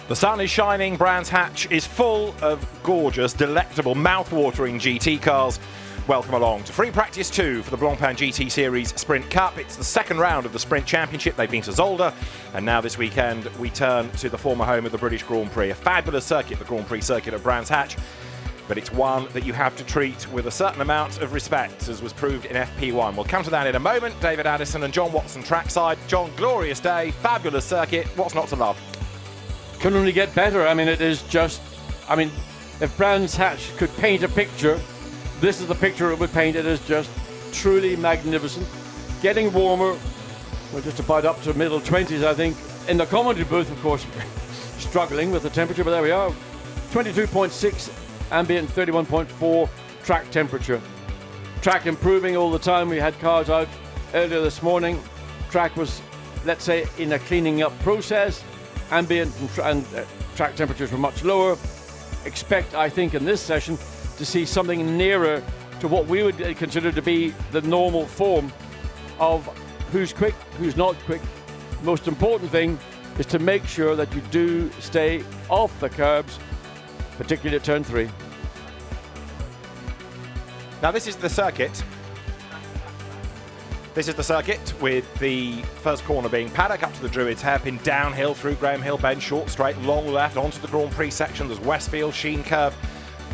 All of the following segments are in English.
The sun is shining, Brands Hatch is full of gorgeous, delectable, mouth-watering GT cars. Welcome along to Free Practice 2 for the Blancpain GT Series Sprint Cup. It's the second round of the Sprint Championship. They've been to Zolder, and now this weekend we turn to the former home of the British Grand Prix. A fabulous circuit, the Grand Prix circuit at Brands Hatch, but it's one that you have to treat with a certain amount of respect, as was proved in FP1. We'll come to that in a moment. David Addison and John Watson trackside. John, glorious day, fabulous circuit. What's not to love? Can only get better. I mean, it is just, if Brands Hatch could paint a picture, this is the picture it would paint. It is just truly magnificent. Getting warmer. We're just about up to middle 20s, I think. In the commentary booth, of course, struggling with the temperature, but there we are. 22.6 ambient, 31.4 track temperature. Track improving all the time. We had cars out earlier this morning. Track was, let's say, in a cleaning up process. Ambient and track temperatures were much lower. Expect, I think, in this session to see something nearer to what we would consider to be the normal form of who's quick, who's not quick. Most important thing is to make sure that you do stay off the curbs, particularly at turn 3. Now this is the circuit. This is the circuit with the first corner being paddock up to the Druids hairpin, downhill through Graham Hill Bend, short straight, long left onto the Grand Prix section. There's Westfield, Sheen Curve,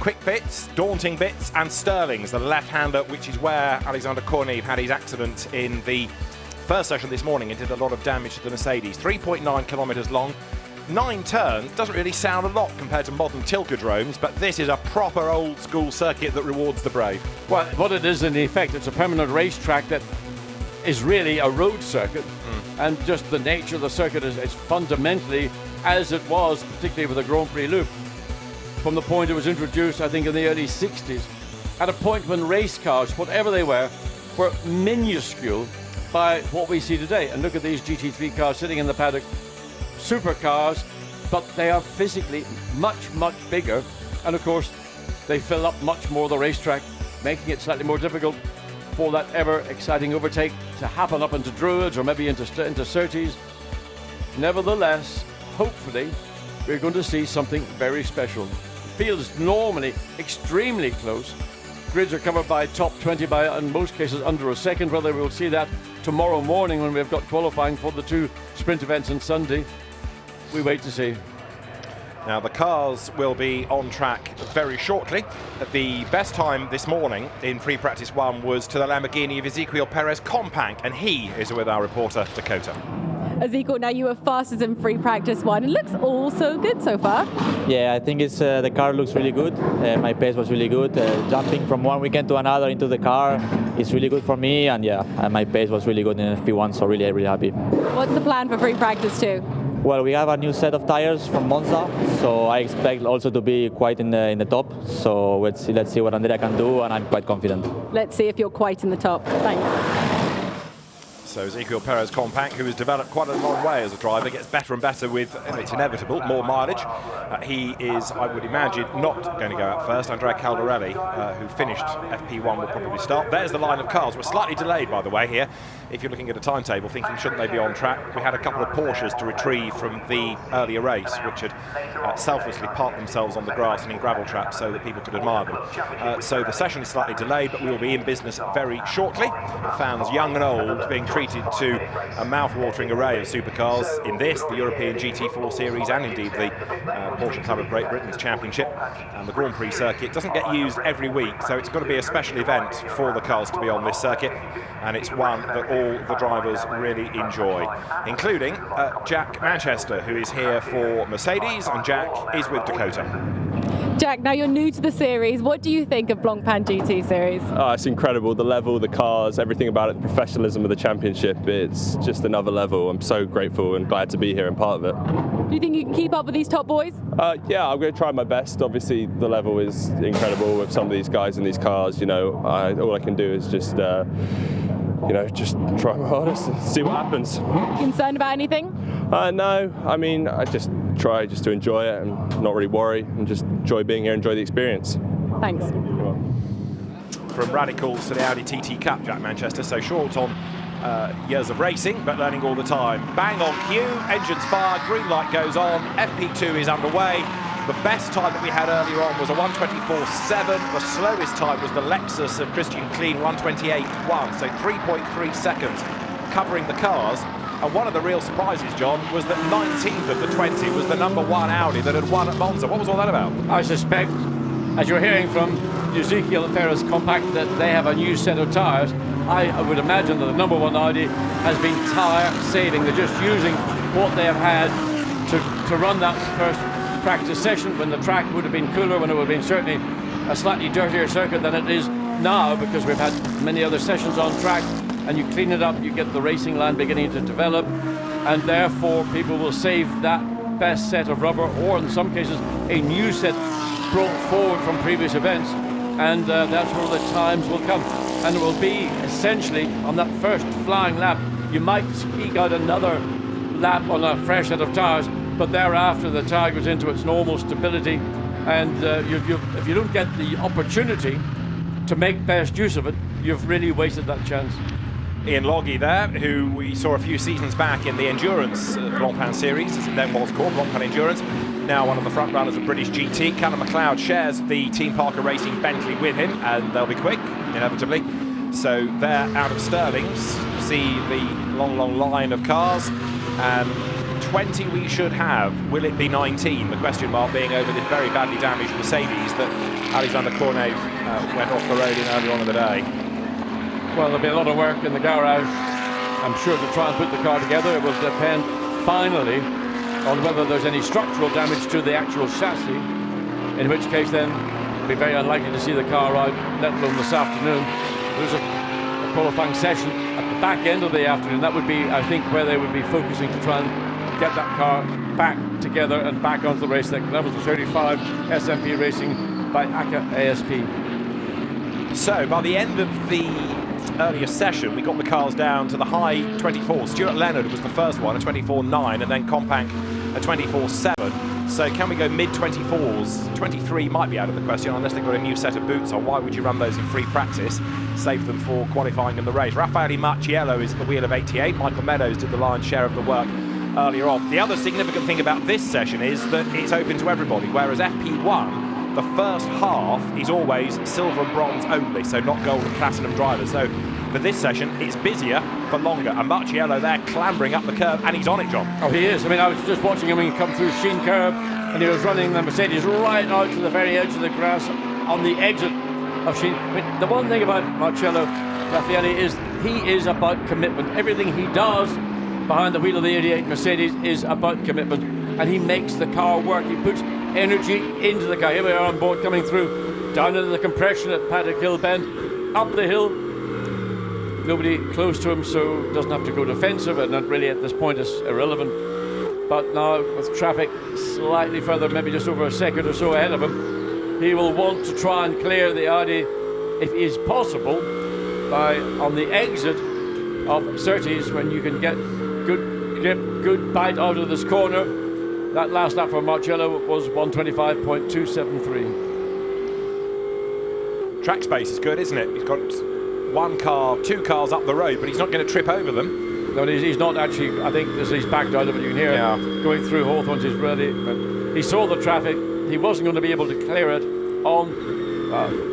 quick bits, daunting bits, and Sterling's, the left-hander, which is where Alexander Kornev had his accident in the first session this morning and did a lot of damage to the Mercedes. 3.9 kilometres long, 9 turns. Doesn't really sound a lot compared to modern Tilkedromes, but this is a proper old-school circuit that rewards the brave. Well, what it is in effect, it's a permanent racetrack that is really a road circuit, and just the nature of the circuit is fundamentally as it was, particularly with the Grand Prix Loop. From the point it was introduced, I think, in the early 60s, at a point when race cars, whatever they were minuscule by what we see today. And look at these GT3 cars sitting in the paddock, supercars, but they are physically much, much bigger. And of course, they fill up much more of the racetrack, making it slightly more difficult for that ever exciting overtake to happen up into Druids or maybe into Surtees. Nevertheless, hopefully, we're going to see something very special. The field is normally extremely close. Grids are covered by top 20 by, in most cases, under a second. Whether we'll see that tomorrow morning when we've got qualifying for the 2 sprint events on Sunday, we wait to see. Now the cars will be on track very shortly. The best time this morning in Free Practice 1 was to the Lamborghini of Ezequiel Perez Compact, and he is with our reporter Dakota. Ezequiel, now you were fastest in Free Practice 1. It looks all so good so far. Yeah, I think it's the car looks really good. My pace was really good. Jumping from one weekend to another into the car is really good for me, and yeah, my pace was really good in FP1, so really happy. What's the plan for Free Practice 2? Well, we have a new set of tires from Monza, so I expect also to be quite in the top. So let's see what Andrea can do, and I'm quite confident. Let's see if you're quite in the top. Thanks. So Ezequiel Perez Compact, who has developed quite a long way as a driver, gets better and better with, and it's inevitable, more mileage. He is, I would imagine, not going to go out first. Andrea Caldarelli, who finished FP1, will probably start. There's the line of cars. We're slightly delayed, by the way, here. If you're looking at a timetable, thinking, shouldn't they be on track? We had a couple of Porsches to retrieve from the earlier race, which had selflessly parked themselves on the grass and in gravel traps so that people could admire them. So the session is slightly delayed, but we will be in business very shortly. Fans, young and old, being treated to a mouth-watering array of supercars in this, the European GT4 Series, and indeed the Porsche Club of Great Britain's Championship. And the Grand Prix circuit doesn't get used every week, so it's got to be a special event for the cars to be on this circuit, and it's one that all the drivers really enjoy, including Jack Manchester, who is here for Mercedes, and Jack is with Dakota. Jack, now you're new to the series. What do you think of Blancpain GT Series? Oh, it's incredible. The level, the cars, everything about it, the professionalism of the championship. It's just another level. I'm so grateful and glad to be here and part of it. Do you think you can keep up with these top boys? Yeah, I'm going to try my best. Obviously, the level is incredible with some of these guys in these cars. You know, all I can do is just just try my hardest and see what happens. Concerned about anything? No, I mean, I just try to enjoy it and not really worry and just enjoy being here, enjoy the experience. Thanks. From radicals to the Audi TT Cup, Jack Manchester, so short on years of racing, but learning all the time. Bang on cue, engines fire, green light goes on, FP2 is underway. The best time that we had earlier on was a 1:24.7. The slowest time was the Lexus of Christian Klein, 1:28.1, so 3.3 seconds covering the cars. And one of the real surprises, John, was that 19th of the 20 was the number 1 Audi that had won at Monza. What was all that about? I suspect, as you're hearing from Ezekiel and Perez Compact, that they have a new set of tyres. I would imagine that the number 1 Audi has been tyre saving. They're just using what they have had to run that first practice session when the track would have been cooler, when it would have been certainly a slightly dirtier circuit than it is now, because we've had many other sessions on track, and you clean it up, you get the racing line beginning to develop, and therefore people will save that best set of rubber, or in some cases a new set brought forward from previous events, and that's where the times will come. And it will be essentially on that first flying lap, you might eke out another lap on a fresh set of tyres, but thereafter the tyre goes into its normal stability, and if you don't get the opportunity to make best use of it, you've really wasted that chance. Ian Loggy there, who we saw a few seasons back in the Endurance Blancpain Series, as it then was called, Blancpain Endurance, now one of the front runners of British GT. Callum McLeod shares the Team Parker Racing Bentley with him, and they'll be quick, inevitably. So they're out of Stirling's. See the long line of cars. 20 we should have. Will it be 19? The question mark being over this very badly damaged Mercedes that Alexander Cornet went off the road in earlier on in the day. Well, there'll be a lot of work in the garage, I'm sure, to try and put the car together. It will depend finally on whether there's any structural damage to the actual chassis, in which case then it'll be very unlikely to see the car out, let alone this afternoon. There's a qualifying session at the back end of the afternoon. That would be, I think, where they would be focusing to try and get that car back together and back onto the race deck. That was the 35 SMP Racing by ACA ASP. So by the end of the earlier session, we got the cars down to the high 24s. Stuart Leonard was the first one, a 24.9, and then Compact a 24.7. So can we go mid-24s? 23 might be out of the question unless they've got a new set of boots on. Why would you run those in free practice? Save them for qualifying in the race. Raffaele Marciello is at the wheel of 88. Michael Meadows did the lion's share of the work earlier on. The other significant thing about this session is that it's open to everybody, whereas FP1, the first half is always silver and bronze only, so not gold and platinum drivers. So for this session, it's busier for longer. And Marciello there clambering up the curve, and he's on it, John. Oh, he is. I mean, I was just watching him when he come through Sheen Curve, and he was running the Mercedes right out to the very edge of the grass on the exit of Sheen. I mean, the one thing about Marciello Raffaele is he is about commitment. Everything he does behind the wheel of the 88 Mercedes is about commitment, and he makes the car work. He puts energy into the car. Here we are on board, coming through down into the compression at Paddock Hill Bend, up the hill. Nobody close to him, so doesn't have to go defensive, and that really at this point is irrelevant. But now with traffic slightly further, maybe just over a second or so ahead of him, he will want to try and clear the Audi, if it is possible, by on the exit of Surtees, when you can get good grip, good bite out of this corner. That last lap for Marciello was 1:25.273. Track space is good, isn't it? He's got two cars up the road, but he's not going to trip over them. No, he's not actually. I think as he's backed out of it, you can hear him going through Hawthorne's is ready. But he saw the traffic. He wasn't going to be able to clear it on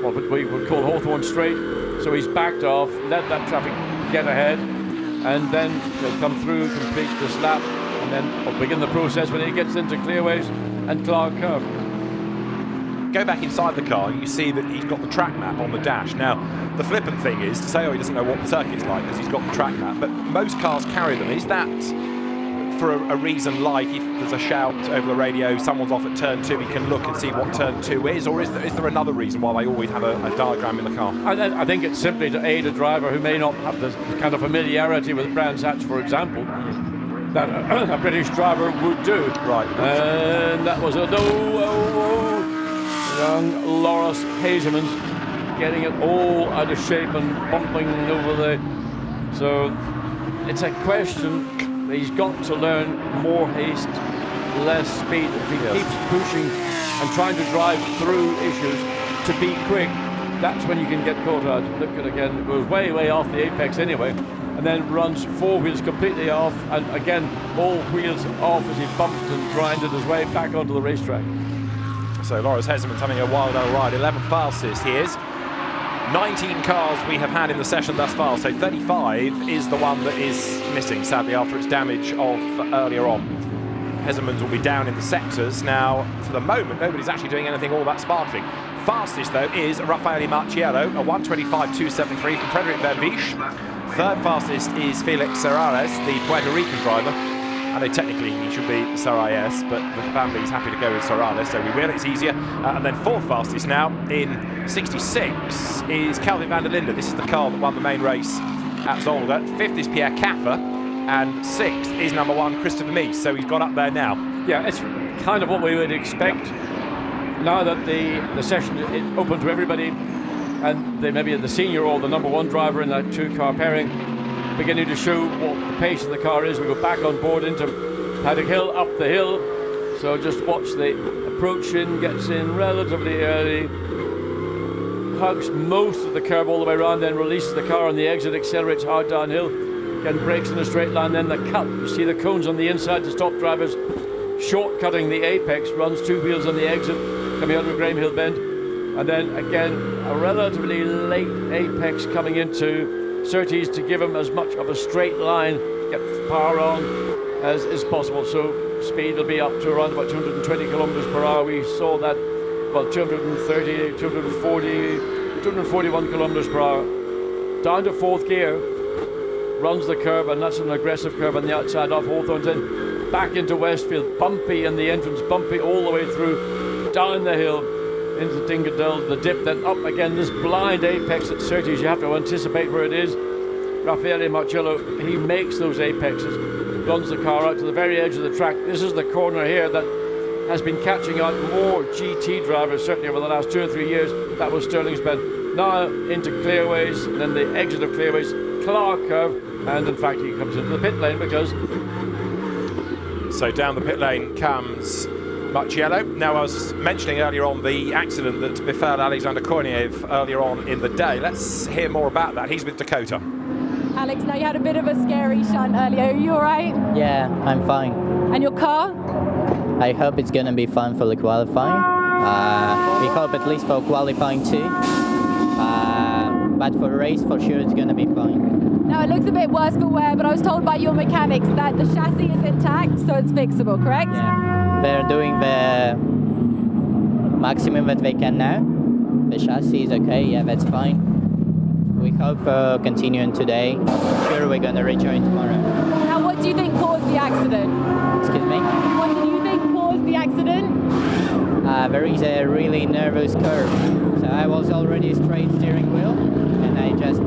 what we would call Hawthorne Straight. So he's backed off, let that traffic get ahead, and then he'll come through, complete this lap, and then we'll begin the process when he gets into Clearways and Clark Curve. Go back inside the car, you see that he's got the track map on the dash. Now, the flippant thing is to say, oh, he doesn't know what the circuit's like because he's got the track map, but most cars carry them. Is that for a reason like if there's a shout over the radio, someone's off at turn 2, he can look and see what turn 2 is, or is there another reason why they always have a diagram in the car? I think it's simply to aid a driver who may not have the kind of familiarity with Brands Hatch, for example, that a British driver would do. Right. And that was a young Loris Hazeman getting it all out of shape and bumping over the... So it's a question. He's got to learn more haste, less speed. If he keeps pushing and trying to drive through issues to be quick, that's when you can get caught out. Look at again, it goes way off the apex anyway. and then runs 4 wheels completely off, and again, all wheels off as he bumped and grinded his way back onto the racetrack. So Loris Hesselman's having a wild old ride, 11th fastest he is. 19 cars we have had in the session thus far, so 35 is the one that is missing, sadly, after its damage of earlier on. Hesselman's will be down in the sectors. Now, for the moment, nobody's actually doing anything all that sparkling. Fastest, though, is Raffaele Marciello, a 1:25.273 from Frederic Verviche. Third fastest is Felix Serrales, the Puerto Rican driver. I know technically he should be Serrales, but the family's happy to go with Serrales, so we will, it's easier. And then fourth fastest now, in 66, is Calvin van der Linde. This is the car that won the main race at Zolder. Fifth is Pierre Caffer, and sixth is number 1, Christopher Mies, so he's got up there now. Yeah, it's kind of what we would expect. Now that the session is open to everybody, and they maybe the senior or the number 1 driver in that 2-car pairing beginning to show what the pace of the car is. We go back on board into Paddock Hill, up the hill. So just watch the approach in, gets in relatively early, hugs most of the curve all the way around, then releases the car on the exit, accelerates hard downhill, again brakes in a straight line, then the cut. You see the cones on the inside to stop drivers, shortcutting the apex, runs 2 wheels on the exit, coming out of a Graham Hill bend, and then again a relatively late apex coming into Surtees to give him as much of a straight line, get power on as is possible. So speed will be up to around about 220 kilometers per hour. We saw that, well, 230, 240, 241 kilometers per hour. Down to 4th gear, runs the curve, and that's an aggressive curve on the outside off Hawthorne's End. Back into Westfield, bumpy in the entrance, bumpy all the way through, down the hill, into Dingadell, the dip, then up again, this blind apex at Surtees. You have to anticipate where it is. Raffaele Marciello, he makes those apexes, runs the car out to the very edge of the track. This is the corner here that has been catching out more GT drivers, certainly over the last 2 or 3 years. That was Stirling's Bend. Now into Clearways, and then the exit of Clearways, Clark curve, and in fact he comes into the pit lane because... So down the pit lane comes Marciello. Now, I was mentioning earlier on the accident that befell Alexander Korniev earlier on in the day. Let's hear more about that. He's with Dakota. Alex, now you had a bit of a scary shunt earlier. Are you all right? Yeah, I'm fine. And your car? I hope it's going to be fun for the qualifying. We hope at least for qualifying too. But for the race, for sure, it's going to be fine. Now, it looks a bit worse for wear, but I was told by your mechanics that the chassis is intact, so it's fixable, correct? Yeah. They're doing the maximum that they can now. The chassis is okay, yeah, that's fine. We hope for continuing today. Sure, we're going to rejoin tomorrow. Now, what do you think caused the accident? Excuse me? What do you think caused the accident? There is a really nervous curve. So I was already straight steering wheel, and I just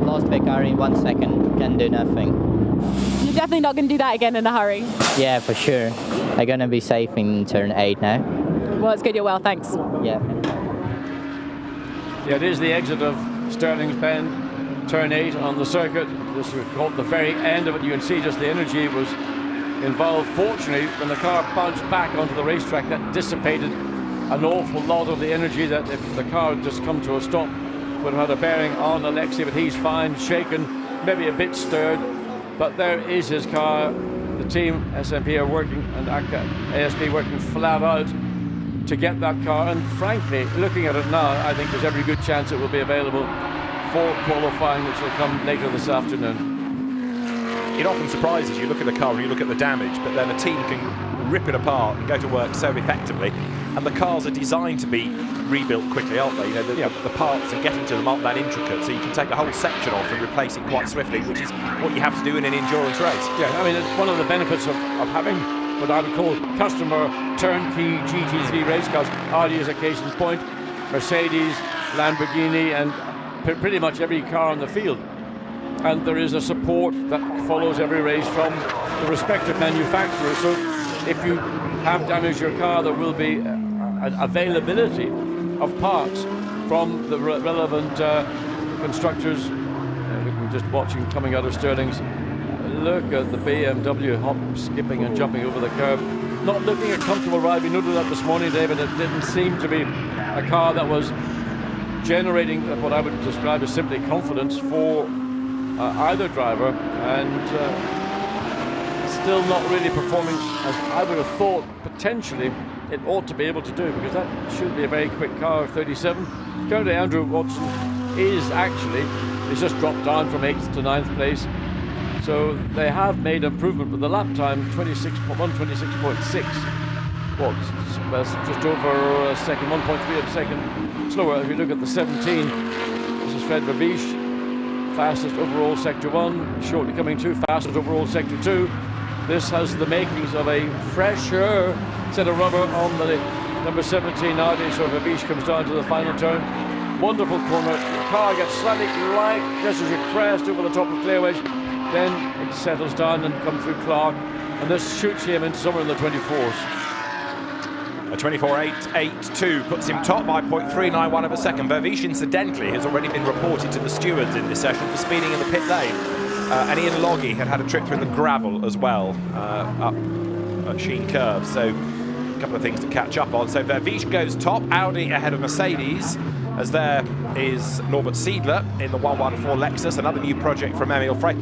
lost the car in 1 second. Can do nothing. You're definitely not going to do that again in a hurry. Yeah, for sure. I'm going to be safe in turn 8 now. Well, it's good you're well, thanks. Yeah. Yeah, it is the exit of Stirling's Bend, turn 8 on the circuit. This was called the very end of it. You can see just the energy was involved. Fortunately, when the car bounced back onto the racetrack, that dissipated an awful lot of the energy that if the car had just come to a stop would have had a bearing on Alexei, but he's fine, shaken, maybe a bit stirred. But there is his car. The team, SMP, are working, and ASP working flat out to get that car. And frankly, looking at it now, I think there's every good chance it will be available for qualifying, which will come later this afternoon. It often surprises you, look at the car and you look at the damage, but then a team can rip it apart and go to work so effectively. And the cars are designed to be rebuilt quickly, aren't they? You know, the parts and getting to them aren't that intricate, so you can take a whole section off and replace it quite swiftly, which is what you have to do in an endurance race. Yeah, I mean, it's one of the benefits of having what I would call customer turnkey GT3 race cars. Audi is a case in point, Mercedes, Lamborghini, and pretty much every car on the field. And there is a support that follows every race from the respective manufacturers. So if you have damaged your car, there will be an availability of parts from the relevant constructors. We can just watching coming out of Stirling's. Look at the BMW hop, skipping and jumping over the curb. Not looking a comfortable ride. We noted that this morning, David. It didn't seem to be a car that was generating what I would describe as simply confidence for either driver, and still not really performing as I would have thought potentially it ought to be able to do, because that should be a very quick car, 37. Currently Andrew Watson is he's just dropped down from 8th to 9th place. So they have made improvement, but the lap time 26.6. Well, just over a second, 1.3 of a second slower. If you look at the 17, this is Fred Verviche, fastest overall Sector 1, shortly coming to fastest overall Sector 2. This has the makings of a fresher set of rubber on the number 17 nowadays, so Verviche comes down to the final turn. Wonderful corner. The car gets slightly right just as you crest over the top of Clearways. Then it settles down and comes through Clark, and this shoots him into somewhere in the 24s. A 24.882 puts him top by 0.391 of a second. Verviche, incidentally, has already been reported to the stewards in this session for speeding in the pit lane. And Ian Loggy had a trip through the gravel as well, up at Sheen Curve. So a couple of things to catch up on. So Verviche goes top, Audi ahead of Mercedes, as there is Norbert Siedler in the 114 Lexus, another new project from Emil Frey.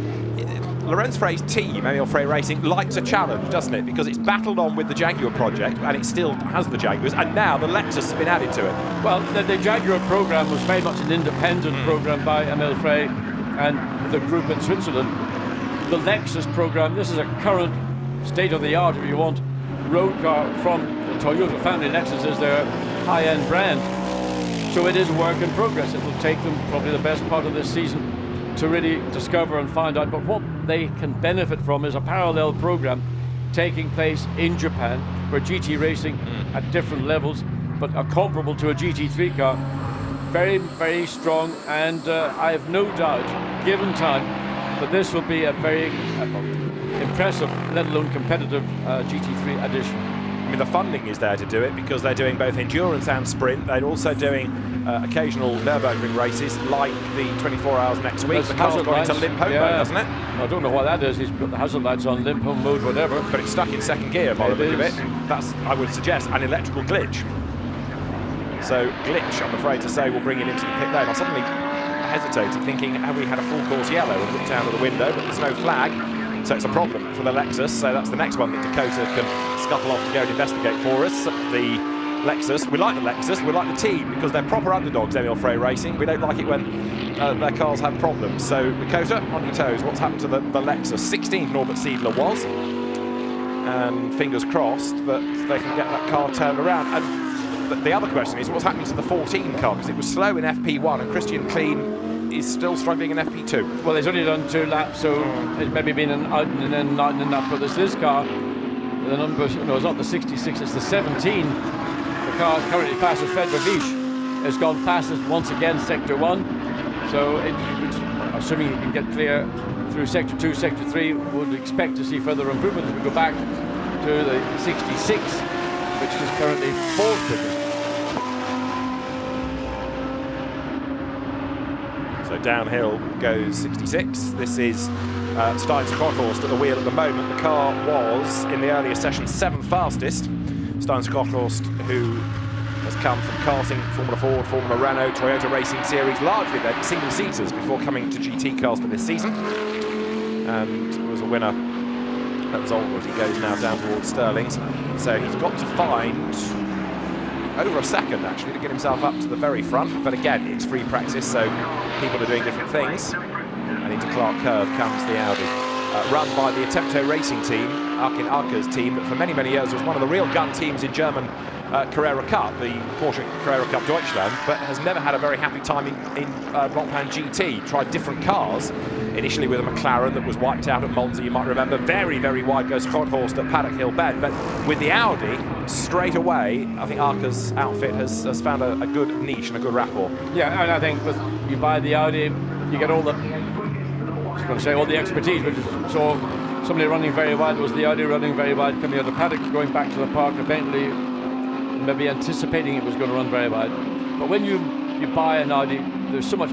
Lorenz Frey's team, Emil Frey Racing, likes a challenge, doesn't it? Because it's battled on with the Jaguar project, and it still has the Jaguars, and now the Lexus has been added to it. Well, the Jaguar program was very much an independent program by Emil Frey and the group in Switzerland. The Lexus program, this is a current state-of-the-art, if you want, road car from the Toyota family. Lexus is their high-end brand. So it is a work in progress. It will take them probably the best part of this season to really discover and find out. But what they can benefit from is a parallel program taking place in Japan, where GT racing at different levels, but are comparable to a GT3 car. Very, very strong, and I have no doubt, given time, that this will be a very impressive, let alone competitive GT3 edition. I mean, the funding is there to do it, because they're doing both endurance and sprint. They're also doing occasional Nürburgring races, like the 24 hours next week. The car's gone into limp home mode, hasn't it? I don't know what that is. He's got the hazard lights on, limp home mode, whatever. But it's stuck in second gear by the look of it. That's, I would suggest, an electrical glitch. So glitch, I'm afraid to say, will bring it into the pit lane. I suddenly hesitated, thinking, have we had a full course yellow, and looked out of the window, but there's no flag. So it's a problem for the Lexus. So that's the next one that Dakota can scuffle off to go and investigate for us. The Lexus, we like the Lexus, we like the team, because they're proper underdogs, Emil Frey Racing. We don't like it when their cars have problems. So Dakota, on your toes, what's happened to the Lexus? 16th Norbert Siedler was, and fingers crossed that they can get that car turned around. And the other question is, what's happening to the 14 car? Because it was slow in FP1, and Christian Klein is still struggling in FP2. Well, he's only done 2 laps, so it's maybe been an out and then out and then up. But there's this car, the number, no, it's not the 66, it's the 17. The car currently fastest, Fred Verviche, has gone fastest once again, Sector 1. So, assuming he can get clear through Sector 2, Sector 3, would expect to see further improvement as we go back to the 66, which is currently 4th quickest. So downhill goes 66. This is Steins Korthorst at the wheel at the moment. The car was, in the earlier session, 7th fastest. Steins Korthorst, who has come from karting, Formula Ford, Formula Renault, Toyota Racing Series, largely then single-seaters before coming to GT cars for this season. And was a winner at Zolwood. He goes now down towards Stirling's. So he's got to find over a second, actually, to get himself up to the very front. But again, it's free practice, so people are doing different things. And into Clark Curve comes the Audi, run by the Attempto Racing team, Arkin Arker's team, that for many, many years was one of the real gun teams in German Carrera Cup, the Porsche Carrera Cup Deutschland, but has never had a very happy time in Blancpain GT. Tried different cars, initially with a McLaren that was wiped out at Monza, you might remember. Very, very wide goes Korthorst at Paddock Hill Bend, but with the Audi, straight away, I think Arker's outfit has found a good niche and a good rapport. Yeah, and I think you buy the Audi, you get all the, I was going to say all the expertise, but saw somebody running very wide. It was the Audi running very wide, coming out of Paddock, going back to the park, eventually maybe anticipating it was going to run very wide. But when you buy an Audi, there's so much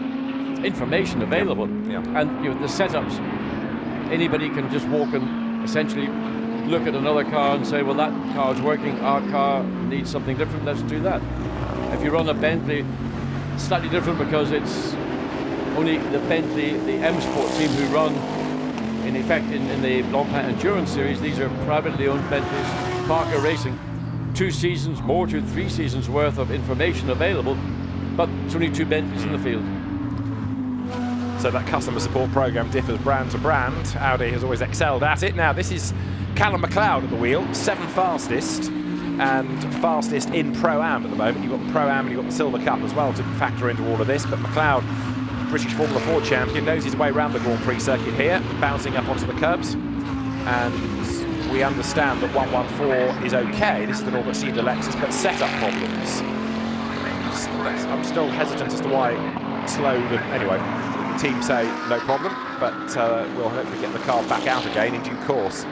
information available, and the setups, anybody can just walk and essentially look at another car and say, well, that car's working, our car needs something different, let's do that. If you run a Bentley, it's slightly different because it's only the Bentley, the M Sport team who run, in effect, in the Blancpain Endurance Series. These are privately owned Bentleys. Parker Racing, 2 seasons, more to 3 seasons worth of information available, but it's only 2 Bentleys in the field. So that customer support program differs brand to brand. Audi has always excelled at it. Now this is Callum McLeod at the wheel, 7th fastest, and fastest in Pro-Am at the moment. You've got the Pro-Am and you've got the Silver Cup as well to factor into all of this, but McLeod, British Formula 4 champion, knows his way around the Grand Prix circuit here, bouncing up onto the curbs, and we understand that 114 is okay. This is the Norbert Siemens Lexus, but setup problems. I'm still hesitant as to why it slowed, and anyway, the team say no problem, but we'll hopefully get the car back out again in due course.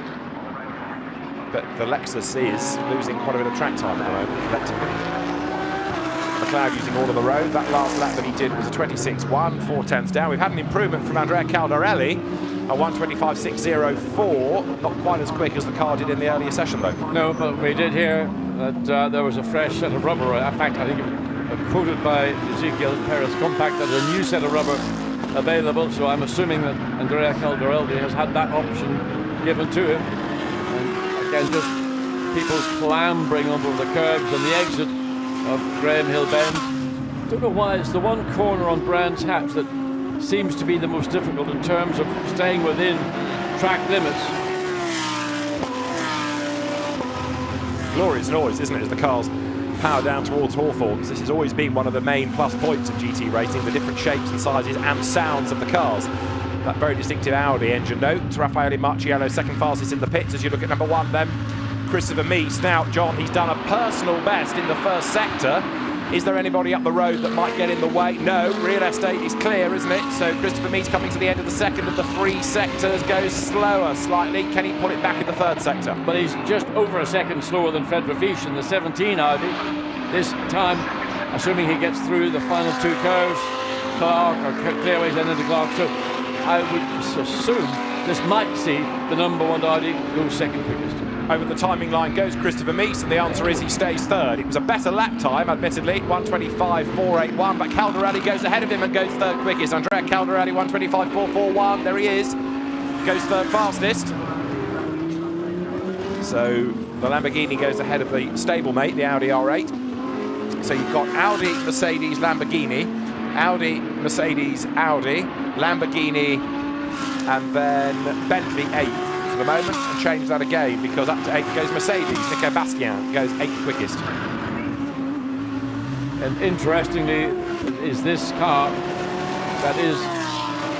But the Lexus is losing quite a bit of track time at the moment, collectively. McLeod using all of the road. That last lap that he did was a 26.1, 4 tenths down. We've had an improvement from Andrea Caldarelli, a 1:25.604. Not quite as quick as the car did in the earlier session, though. No, but we did hear that there was a fresh set of rubber. In fact, I think it was quoted by Ezekiel Perez Compact that a new set of rubber available. So I'm assuming that Andrea Caldarelli has had that option given to him. And again, just people clambering onto the curbs and the exit of Graham Hill Bend. Don't know why it's the one corner on Brands Hatch that seems to be the most difficult in terms of staying within track limits. Glorious noise, isn't it, as the cars power down towards Hawthorns. This has always been one of the main plus points of GT racing, the different shapes and sizes and sounds of the cars. That very distinctive Audi engine note. Raffaele Marciello, 2nd fastest in the pits as you look at number 1 then. Christopher Meese. Now, John, he's done a personal best in the first sector. Is there anybody up the road that might get in the way? No, real estate is clear, isn't it? So Christopher Meese coming to the end of the second of the 3 sectors, goes slower slightly. Can he pull it back in the 3rd sector? But he's just over a second slower than Fred Ravish in the 17 Audi. This time, assuming he gets through the final 2 curves, Clark or Clearways and into Clark. So I would assume this might see the number 1 Audi go 2nd quickest. Over the timing line goes Christopher Meese, and the answer is he stays 3rd. It was a better lap time, admittedly, 1:25.481, but Caldarelli goes ahead of him and goes 3rd quickest. Andrea Caldarelli, 1:25.441, there he is, goes 3rd fastest. So the Lamborghini goes ahead of the stablemate, the Audi R8. So you've got Audi, Mercedes, Lamborghini, Audi, Mercedes, Audi, Lamborghini, and then Bentley 8th. The moment, and change that again because up to 8th goes Mercedes. Nico Bastien goes 8th quickest. And interestingly, is this car that is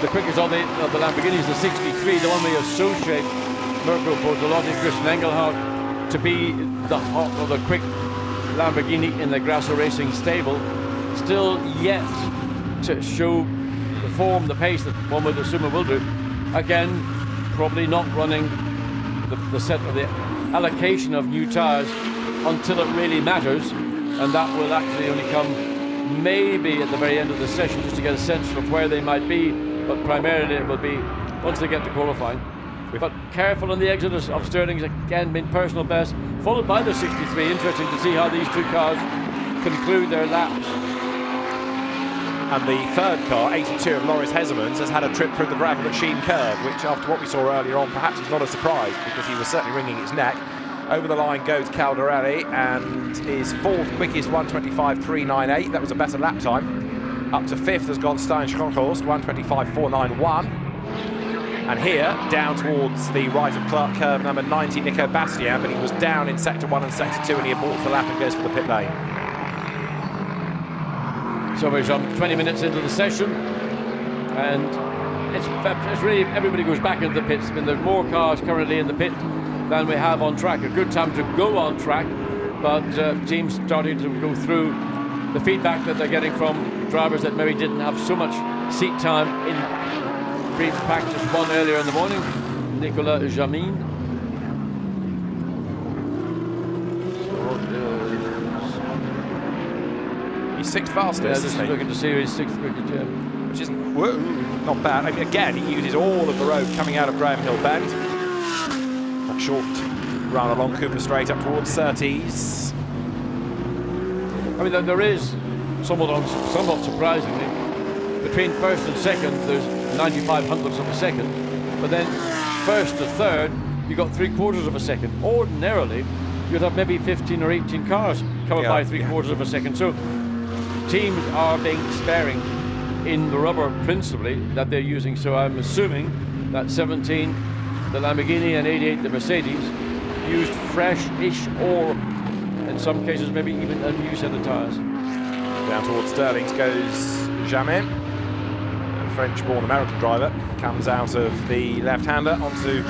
the quickest of the Lamborghinis, the 63, the one we associate Mirko Bortolotti, Christian Engelhart to be the hot or the quick Lamborghini in the Grasso Racing stable, still yet to show the form, the pace that one would assume it will do. Again, probably not running the set of the allocation of new tyres until it really matters, and that will actually only come maybe at the very end of the session just to get a sense of where they might be, but primarily it will be once they get to qualifying. But careful on the exit of Sterling's, again been personal best, followed by the 63. Interesting to see how these 2 cars conclude their laps. And the 3rd car, 82 of Loris Hezemans, has had a trip through the gravel at Sheen Curve, which after what we saw earlier on, perhaps is not a surprise because he was certainly wringing his neck. Over the line goes Caldarelli and is 4th quickest, 1:25.398. That was a better lap time. Up to 5th has gone Stein Schronkhorst, 1:25.491. And here, down towards the right of Clark Curve, number 90, Nico Bastien, but he was down in Sector 1 and Sector 2 and he aborts the lap and goes for the pit lane. So we're some 20 minutes into the session, and it's really everybody goes back into the pits. I mean, there's more cars currently in the pit than we have on track. A good time to go on track, but teams starting to go through the feedback that they're getting from drivers that maybe didn't have so much seat time in free practice 1 earlier in the morning. Nicolas Jamin. He's 6th fastest, isn't he? Looking to see his 6th quickest, yeah. Which isn't not bad. I mean, again, he uses all of the road coming out of Graham Hill Bend. That short run along Cooper Straight up towards Surtees. I mean, there is somewhat surprisingly between first and second, there's 95 hundredths of a second, but then first to third, you got 3/4 of a second. Ordinarily, you'd have maybe 15 or 18 cars coming by 3/4 of a second. So teams are being sparing in the rubber principally that they're using. So I'm assuming that 17, the Lamborghini, and 88, the Mercedes, used fresh-ish or in some cases maybe even a new set of tyres. Down towards Sterling's goes Jamin, a French-born American driver, comes out of the left-hander onto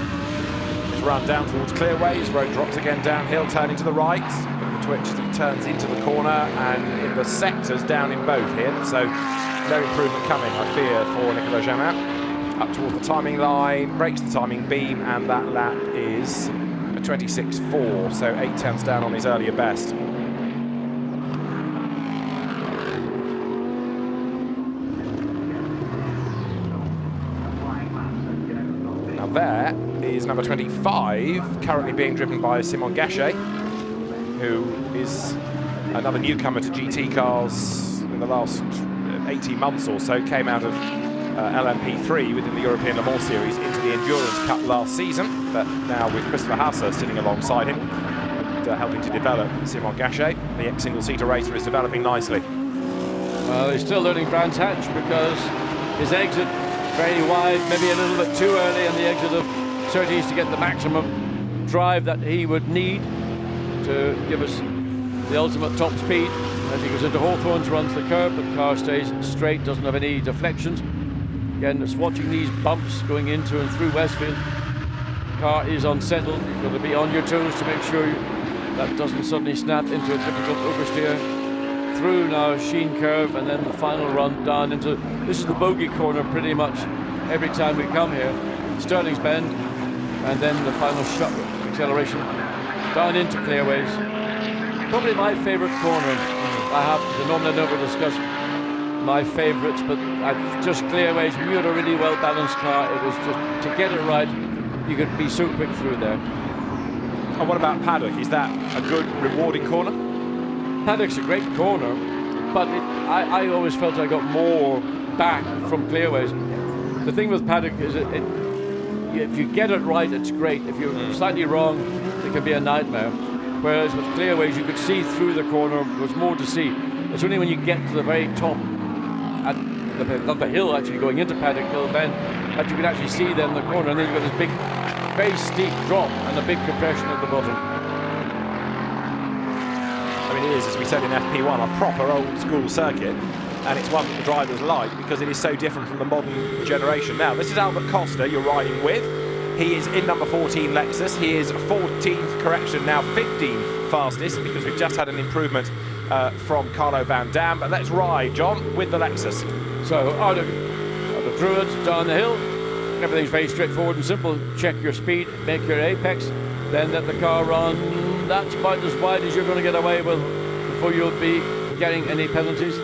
his run down towards Clearways. Road drops again downhill, turning to the right. Bit of a twitch as he turns into the corner, and in the sectors down in both here. So no improvement coming, I fear, for Nicolas Jamin. Up towards the timing line, breaks the timing beam, and that lap is a 26.4, so 0.8 down on his earlier best. There is number 25, currently being driven by Simon Gachet, who is another newcomer to GT cars in the last 18 months or so. Came out of LMP3 within the European Le Mans Series into the Endurance Cup last season, but now with Christopher Hauser sitting alongside him, and, helping to develop Simon Gachet. The ex-single-seater racer is developing nicely. Well, he's still learning Brands Hatch because his exit very wide, maybe a little bit too early, and the exit of Surtees to get the maximum drive that he would need to give us the ultimate top speed. As he goes into Hawthorns, runs the curb, but the car stays straight, doesn't have any deflections. Again, it's watching these bumps going into and through Westfield. The car is unsettled. You've got to be on your toes to make sure that doesn't suddenly snap into a difficult oversteer. Through now Sheen curve, and then the final run down into, this is the bogey corner pretty much every time we come here. Sterling's Bend, and then the final shot acceleration down into Clearways. Probably my favourite corner. I have to, normally I never discuss my favourites, but just Clearways. We had a really well balanced car. It was just, to get it right, you could be so quick through there. And what about Paddock? Is that a good, rewarding corner? Paddock's a great corner, but I always felt I got more back from Clearways. The thing with Paddock is if you get it right, it's great. If you're slightly wrong, it can be a nightmare. Whereas with Clearways, you could see through the corner. There's more to see. It's only when you get to the very top, not the hill actually going into Paddock Hill Bend, that you can actually see then the corner, and then you've got this big, very steep drop and a big compression at the bottom. I mean, it is, as we said in FP1, a proper old-school circuit, and it's one that the drivers like because it is so different from the modern generation. Now, this is Albert Costa you're riding with. He is in number 14 Lexus. He is 14th, correction, now 15th fastest, because we've just had an improvement from Carlo Van Dam. But let's ride, John, with the Lexus. So, out of Druids, down the hill, everything's very straightforward and simple. Check your speed, make your apex, then let the car run. That's about as wide as you're going to get away with before you'll be getting any penalties.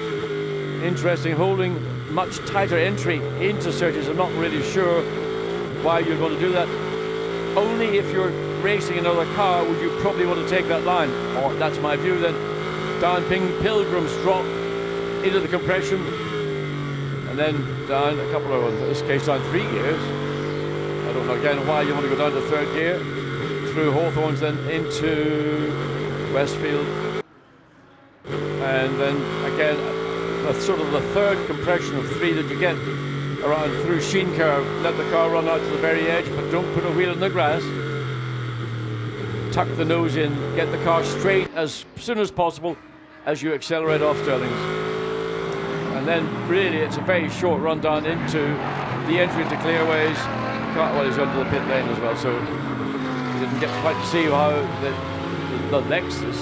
Interesting, holding much tighter entry into Surtees. I'm not really sure why you're going to do that. Only if you're racing another car would you probably want to take that line, or that's my view then. Down Pilgrim's drop into the compression, and then down a couple of, in this case down 3 gears. I don't know again why you want to go down to third gear. Through Hawthorns, then into Westfield, and then again sort of the third compression of 3 that you get around through Sheen curve. Let the car run out to the very edge, but don't put a wheel in the grass. Tuck the nose in, get the car straight as soon as possible as you accelerate off Sterling's, and then really it's a very short run down into the entry into Clearways. Well, he's under the pit lane as well, so didn't get quite to see how the Lexus,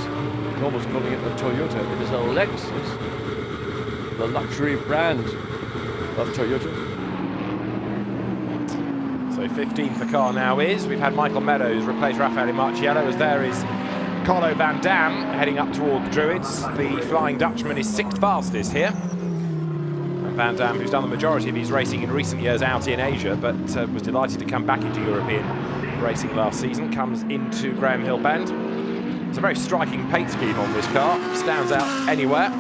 I'm almost calling it the Toyota, it is a Lexus, the luxury brand of Toyota. So 15th the car now is. We've had Michael Meadows replace Raffaele Marciello, as there is Carlo Van Dam heading up toward the Druids. The Flying Dutchman is 6th fastest here. And Van Dam, who's done the majority of his racing in recent years out in Asia, but was delighted to come back into European racing last season, comes into Graham Hill Bend. It's a very striking paint scheme on this car, stands out anywhere.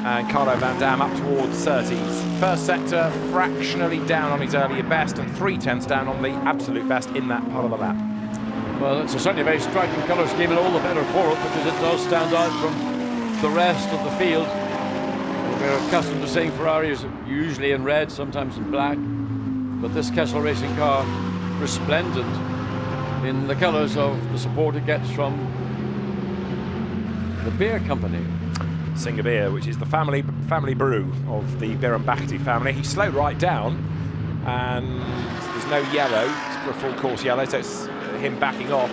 and Carlo Van Dam up towards Surtees. First sector fractionally down on his earlier best and 3/10 down on the absolute best in that part of the lap. Well, it's certainly a very striking colour scheme, and all the better for it because it does stand out from the rest of the field. We're accustomed to seeing Ferraris usually in red, sometimes in black, but this Kessel Racing car resplendent in the colours of the support it gets from the beer company. Singer Beer, which is the family brew of the Birambachti family. He slowed right down, and there's no yellow for a full course yellow, so it's him backing off.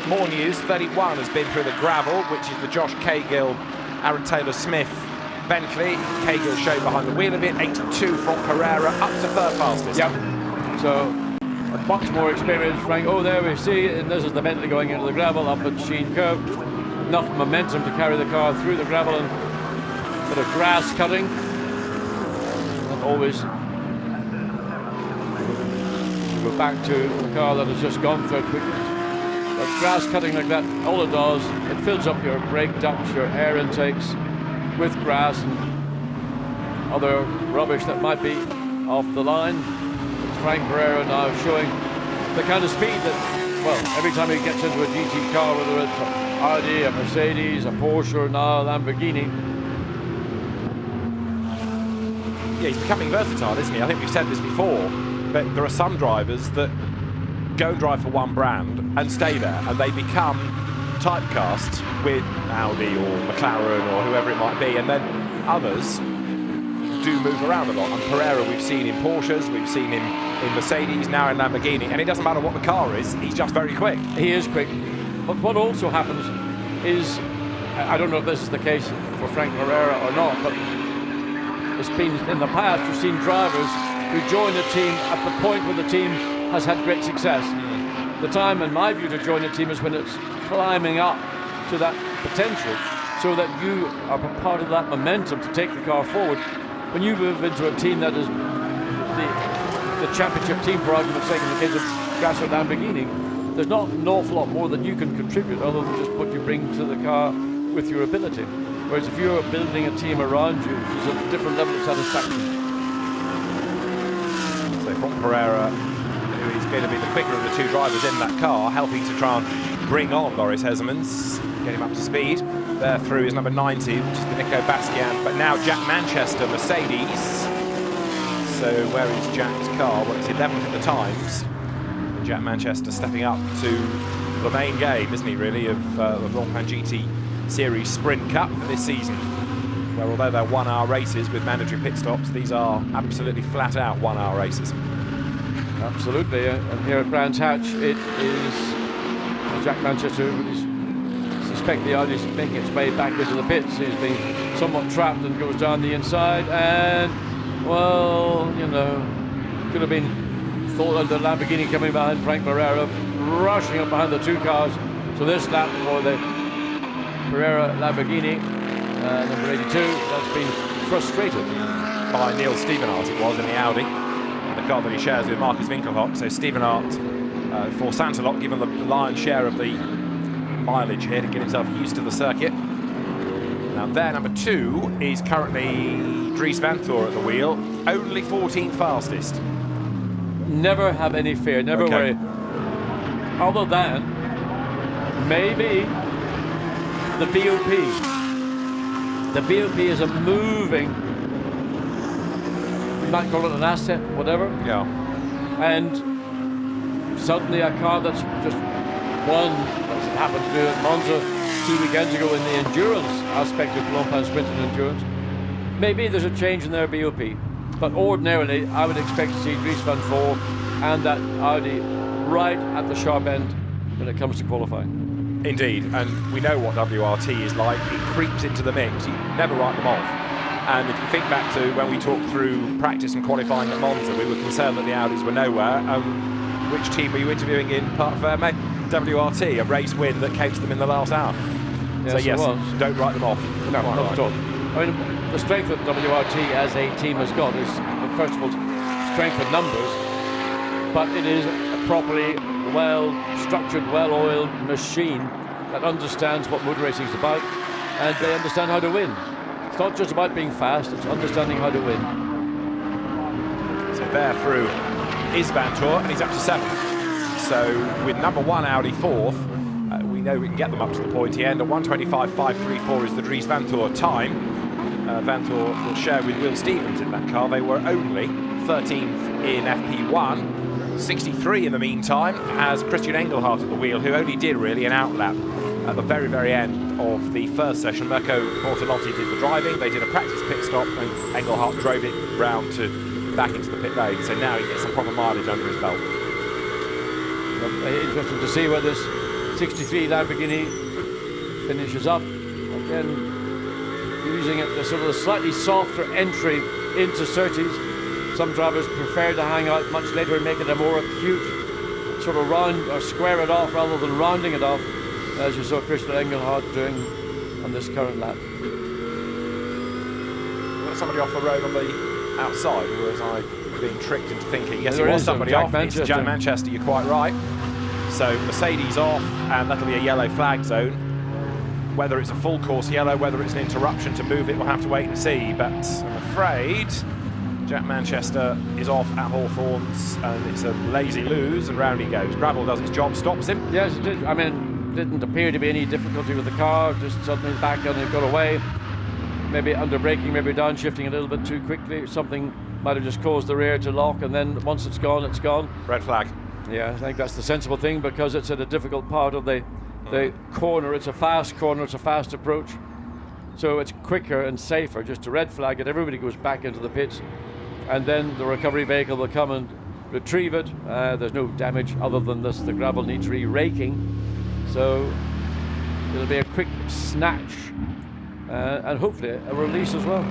More news, 31 has been through the gravel, which is the Josh Cahill, Aaron Taylor-Smith Bentley. Cahill showed behind the wheel of it, 82 from Pereira, up to third fastest. Yep, so a much more experienced Frank. Oh, there we see, and this is the Bentley going into the gravel up at Sheen Curve. Enough momentum to carry the car through the gravel and a bit of grass cutting. And always go back to the car that has just gone third quickly. But grass cutting like that, all it does, it fills up your brake ducts, your air intakes with grass and other rubbish that might be off the line. It's Frank Pereira now showing the kind of speed that, well, every time he gets into a GT car, whether it's an Audi, a Mercedes, a Porsche, now a Lamborghini. Yeah, he's becoming versatile, isn't he? I think we've said this before, but there are some drivers that go and drive for one brand and stay there, and they become typecast with Audi or McLaren or whoever it might be, and then others do move around a lot. And Pereira we've seen in Porsches, we've seen him in Mercedes, now in Lamborghini, and it doesn't matter what the car is, he's just very quick. He is quick. But what also happens is, I don't know if this is the case for Frank Pereira or not, but it's been in the past, you've seen drivers who join a team at the point where the team has had great success. The time, in my view, to join a team is when it's climbing up to that potential, so that you are part of that momentum to take the car forward. When you move into a team that is the championship team, for argument's sake, in the case of Grasser Lamborghini, there's not an awful lot more that you can contribute other than just what you bring to the car with your ability. Whereas if you're building a team around you, there's a different level of satisfaction. So from Pereira, who is going to be the quicker of the two drivers in that car, helping to try and bring on Loris Hezemans, get him up to speed. There through is number 90, which is the Nico Bastian, but now Jack Manchester, Mercedes. So where is Jack's car? Well, it's 11th at the times. And Jack Manchester stepping up to the main game, isn't he, really, of the Blancpain GT Series Sprint Cup for this season, where although they're 1 hour races with mandatory pit stops, these are absolutely flat out 1 hour races. Absolutely, and here at Brands Hatch, it is Jack Manchester. I suspect the Audi's making its way back into the pits. He's been somewhat trapped and goes down the inside, and, well, you know, could have been thought of the Lamborghini coming behind Frank Pereira, rushing up behind the two cars. So this lap for the Pereira Lamborghini, number 82, that's been frustrated by Neil Stephenhart, it was, in the Audi, the car that he shares with Marcus Winkelhock. So Stephenhart for Santalot, given the lion's share of the mileage here to get himself used to the circuit. Now there, number 2 is currently Dries Van Thor at the wheel, only 14th fastest. Never have any fear, never worry. Other than maybe the BOP. The BOP is a moving, you might call it an asset, whatever. Yeah. And suddenly a car that's just won, as it happened to do at Monza 2 weekends ago in the endurance aspect of Blancpain Sprint and Endurance, maybe there's a change in their BOP. But ordinarily, I would expect to see Dries Van Thor and that Audi right at the sharp end when it comes to qualifying. Indeed, and we know what WRT is like. It creeps into the mix. You never write them off. And if you think back to when we talked through practice and qualifying at Monza, we were concerned that the Audis were nowhere. Which team were you interviewing in Parc Fermé? WRT, a race win that came to them in the last hour. Yes, so yes, it was. don't write them off. No, not at all. I mean, the strength that WRT as a team has got is, first of all, strength of numbers, but it is a properly well-structured, well-oiled machine that understands what motor racing is about, and they understand how to win. It's not just about being fast, it's understanding how to win. So there through is Vantour, and he's up to 7th. So with number 1 Audi 4th, we know we can get them up to the pointy end. A 1:25.534 is the Dries Vantour time. Vantour will share with Will Stevens in that car. They were only 13th in FP1. 63 in the meantime has Christian Englehart at the wheel, who only did really an outlap at the very, very end of the first session. Mirko Bortolotti did the driving. They did a practice pit stop, and Englehart drove it round to back into the pit lane. So now he gets some proper mileage under his belt. Interesting to see where this 63 Lamborghini finishes up. Again, using it as sort of a slightly softer entry into Surtees. Some drivers prefer to hang out much later and make it a more acute sort of round or square it off rather than rounding it off, as you saw Christian Englehart doing on this current lap. Was somebody off the road on the outside, or was I being tricked into thinking, yes, There it was is somebody Jack off. Manchester. It's Jack Manchester, you're quite right. So Mercedes off, and that'll be a yellow flag zone. Whether it's a full course yellow, whether it's an interruption to move it, we'll have to wait and see. But I'm afraid Jack Manchester is off at Hawthorns, and it's a lazy lose, and round he goes. Gravel does its job, stops him. Yes, it did. I mean, didn't appear to be any difficulty with the car, just suddenly back and it got away. Maybe under braking, maybe downshifting a little bit too quickly. Something might have just caused the rear to lock, and then once it's gone, it's gone. Red flag. Yeah, I think that's the sensible thing, because it's at a difficult part of the corner. It's a fast corner, it's a fast approach. So it's quicker and safer just to red flag it. Everybody goes back into the pits, and then the recovery vehicle will come and retrieve it. There's no damage other than this. The gravel needs re-raking. So it'll be a quick snatch and hopefully a release as well.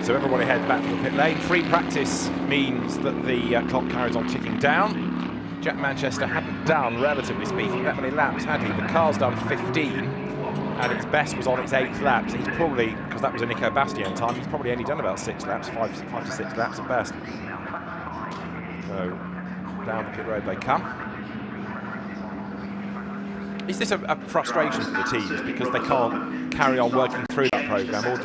So everybody head back to the pit lane. Free practice means that the clock carries on ticking down. Jack Manchester hadn't done, relatively speaking, that many laps, had he? The car's done 15, and its best was on its 8th lap. So he's probably, because that was a Nico Bastien time, he's probably only done about 6 laps, 5 to 6 laps at best. So down the pit road they come. Is this a frustration for the teams because they can't carry on working through that programme, or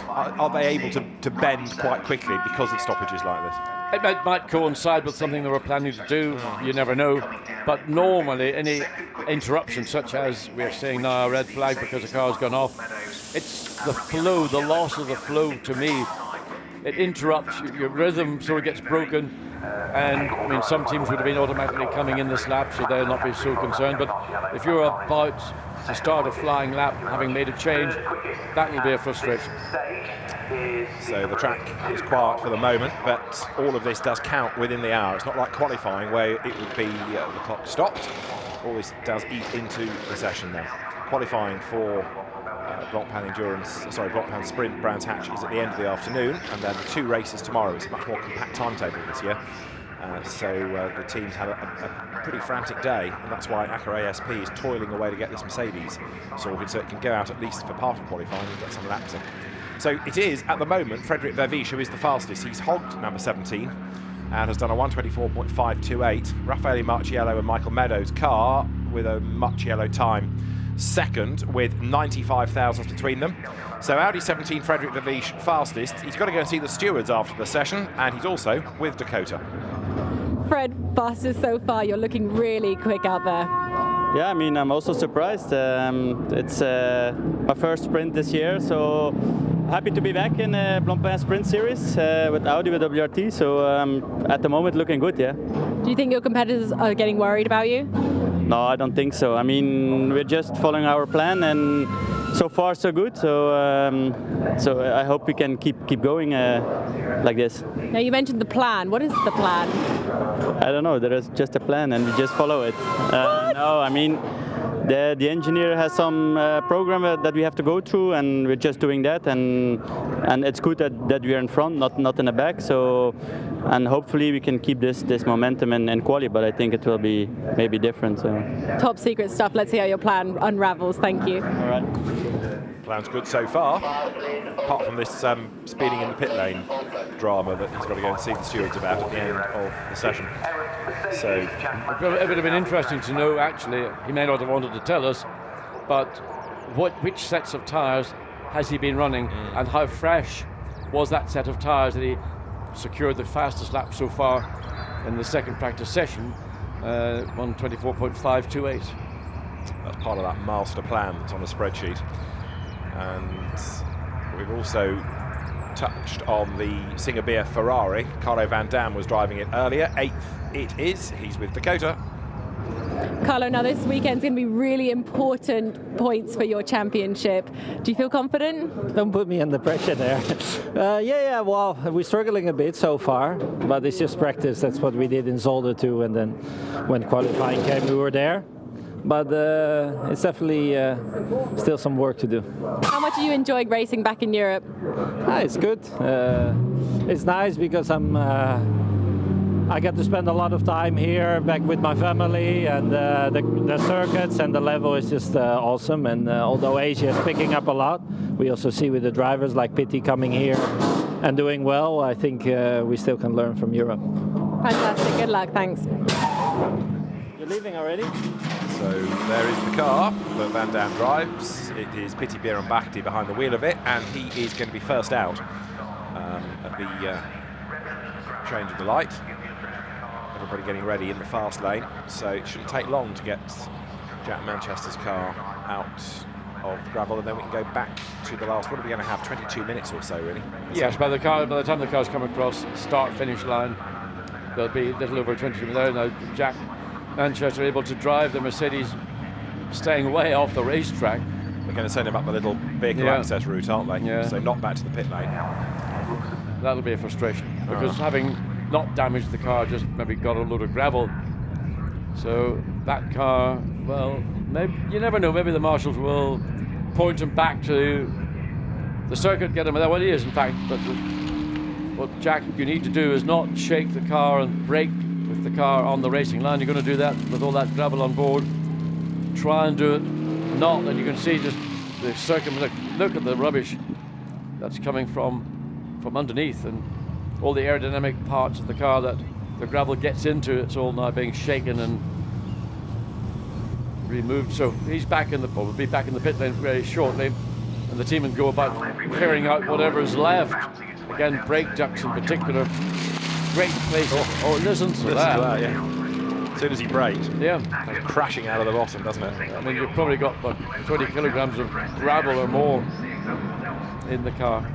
are they able to bend quite quickly because of stoppages like this? It might coincide with something they were planning to do, you never know. But normally any interruption, such as we're seeing now, a red flag because the car's gone off, it's the flow, the loss of the flow to me. It interrupts, your rhythm sort of gets broken. And I mean, some teams would have been automatically coming in this lap, so they'll not be so concerned. But if you're about to start a flying lap, having made a change, that will be a frustration. So the track is quiet for the moment, but all of this does count within the hour. It's not like qualifying where it would be the clock stopped. All this does eat into the session then. Qualifying for Blancpain Sprint Brands Hatch is at the end of the afternoon, and then 2 races tomorrow. It's a much more compact timetable this year. So the teams had a pretty frantic day, and that's why Acker ASP is toiling away to get this Mercedes sorted so it can go out at least for part of qualifying and get some laps in. So it is, at the moment, Frederic Verviche who is the fastest. He's hogged number 17 and has done a 1:24.528. Raffaele Marciello and Michael Meadows' car with a Marciello time second with 95 thousandths between them. So Audi 17, Frederic Verviche fastest. He's got to go and see the stewards after the session, and he's also with Dakota. Fred, fastest so far. You're looking really quick out there. Yeah, I mean, I'm also surprised. It's my first sprint this year, so happy to be back in Blancpain Sprint Series with Audi, with WRT. So at the moment, looking good, yeah. Do you think your competitors are getting worried about you? No, I don't think so. I mean, we're just following our plan, and so far so good. So so I hope we can keep going like this. Now, you mentioned the plan. What is the plan? I don't know. There is just a plan, and we just follow it. No, I mean, the engineer has some program that we have to go through, and we're just doing that. And it's good that we are in front, not in the back. So, and hopefully we can keep this momentum in quali. But I think it will be maybe different. So. Top secret stuff. Let's see how your plan unravels. Thank you. All right. Plan's good so far, apart from this speeding in the pit lane drama that he's got to go and see the stewards about at the end of the session. So it would have been interesting to know, actually. He may not have wanted to tell us, but which sets of tyres has he been running, and how fresh was that set of tyres that he secured the fastest lap so far in the second practice session, 1:24.528. That's part of that master plan that's on the spreadsheet. And we've also touched on the Singapore Ferrari. Carlo Van Dam was driving it earlier. 8th it is. He's with Dakota. Carlo, now this weekend's going to be really important points for your championship. Do you feel confident? Don't put me under pressure there. Yeah, well, we're struggling a bit so far, but it's just practice. That's what we did in Zolder too, and then when qualifying came, we were there. But it's definitely still some work to do. How much are you enjoying racing back in Europe? It's good. It's nice because I get to spend a lot of time here back with my family, and the circuits and the level is just awesome. And although Asia is picking up a lot, we also see with the drivers like Pitti coming here and doing well. I think we still can learn from Europe. Fantastic. Good luck. Thanks. You're leaving already? So there is the car that Van Dam drives. It is Pitti Bierenbachti behind the wheel of it, and he is going to be first out at the change of the light. Everybody getting ready in the fast lane, so it shouldn't take long to get Jack Manchester's car out of the gravel, and then we can go back to the last. What are we going to have? 22 minutes or so, really? Yes, by the time the cars come across start-finish line, there'll be a little over 22 minutes there. Now Jack Manchester able to drive the Mercedes, staying way off the racetrack. They're going to send him up the little vehicle access route, aren't they? Yeah. So not back to the pit lane. That'll be a frustration, because having not damaged the car, just maybe got a load of gravel. So that car, well, maybe, you never know, maybe the marshals will point him back to the circuit, get him there. Well, he is, in fact, but what Jack, you need to do is not shake the car and brake with the car on the racing line. You're going to do that with all that gravel on board. Try and do it not, and you can see just the circuit. Look at the rubbish that's coming from underneath, and all the aerodynamic parts of the car that the gravel gets into. It's all now being shaken and removed. So he's back in the, will be back in the pit lane very shortly, and the team will go about clearing out whatever is left. Again, brake ducts in particular. Great place. Oh, listen to that. Yeah. As soon as he braked, yeah, crashing out of the bottom, doesn't it? I mean, you've probably got about 20 kilograms of gravel or more in the car.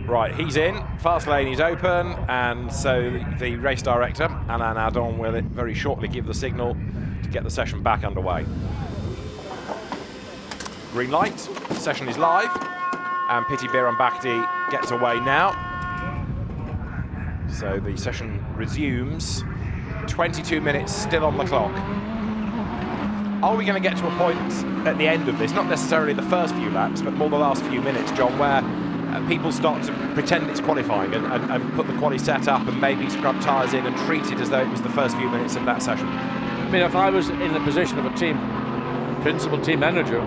Right, he's in. Fast lane is open, and so the race director, Alain Adon, will very shortly give the signal to get the session back underway. Green light, session is live, and Pitti Bierenbachti gets away now. So the session resumes. 22 minutes still on the clock. Are we going to get to a point at the end of this, not necessarily the first few laps, but more the last few minutes, John, where people start to pretend it's qualifying and put the quali set up and maybe scrub tyres in and treat it as though it was the first few minutes of that session? I mean, if I was in the position of a principal team manager,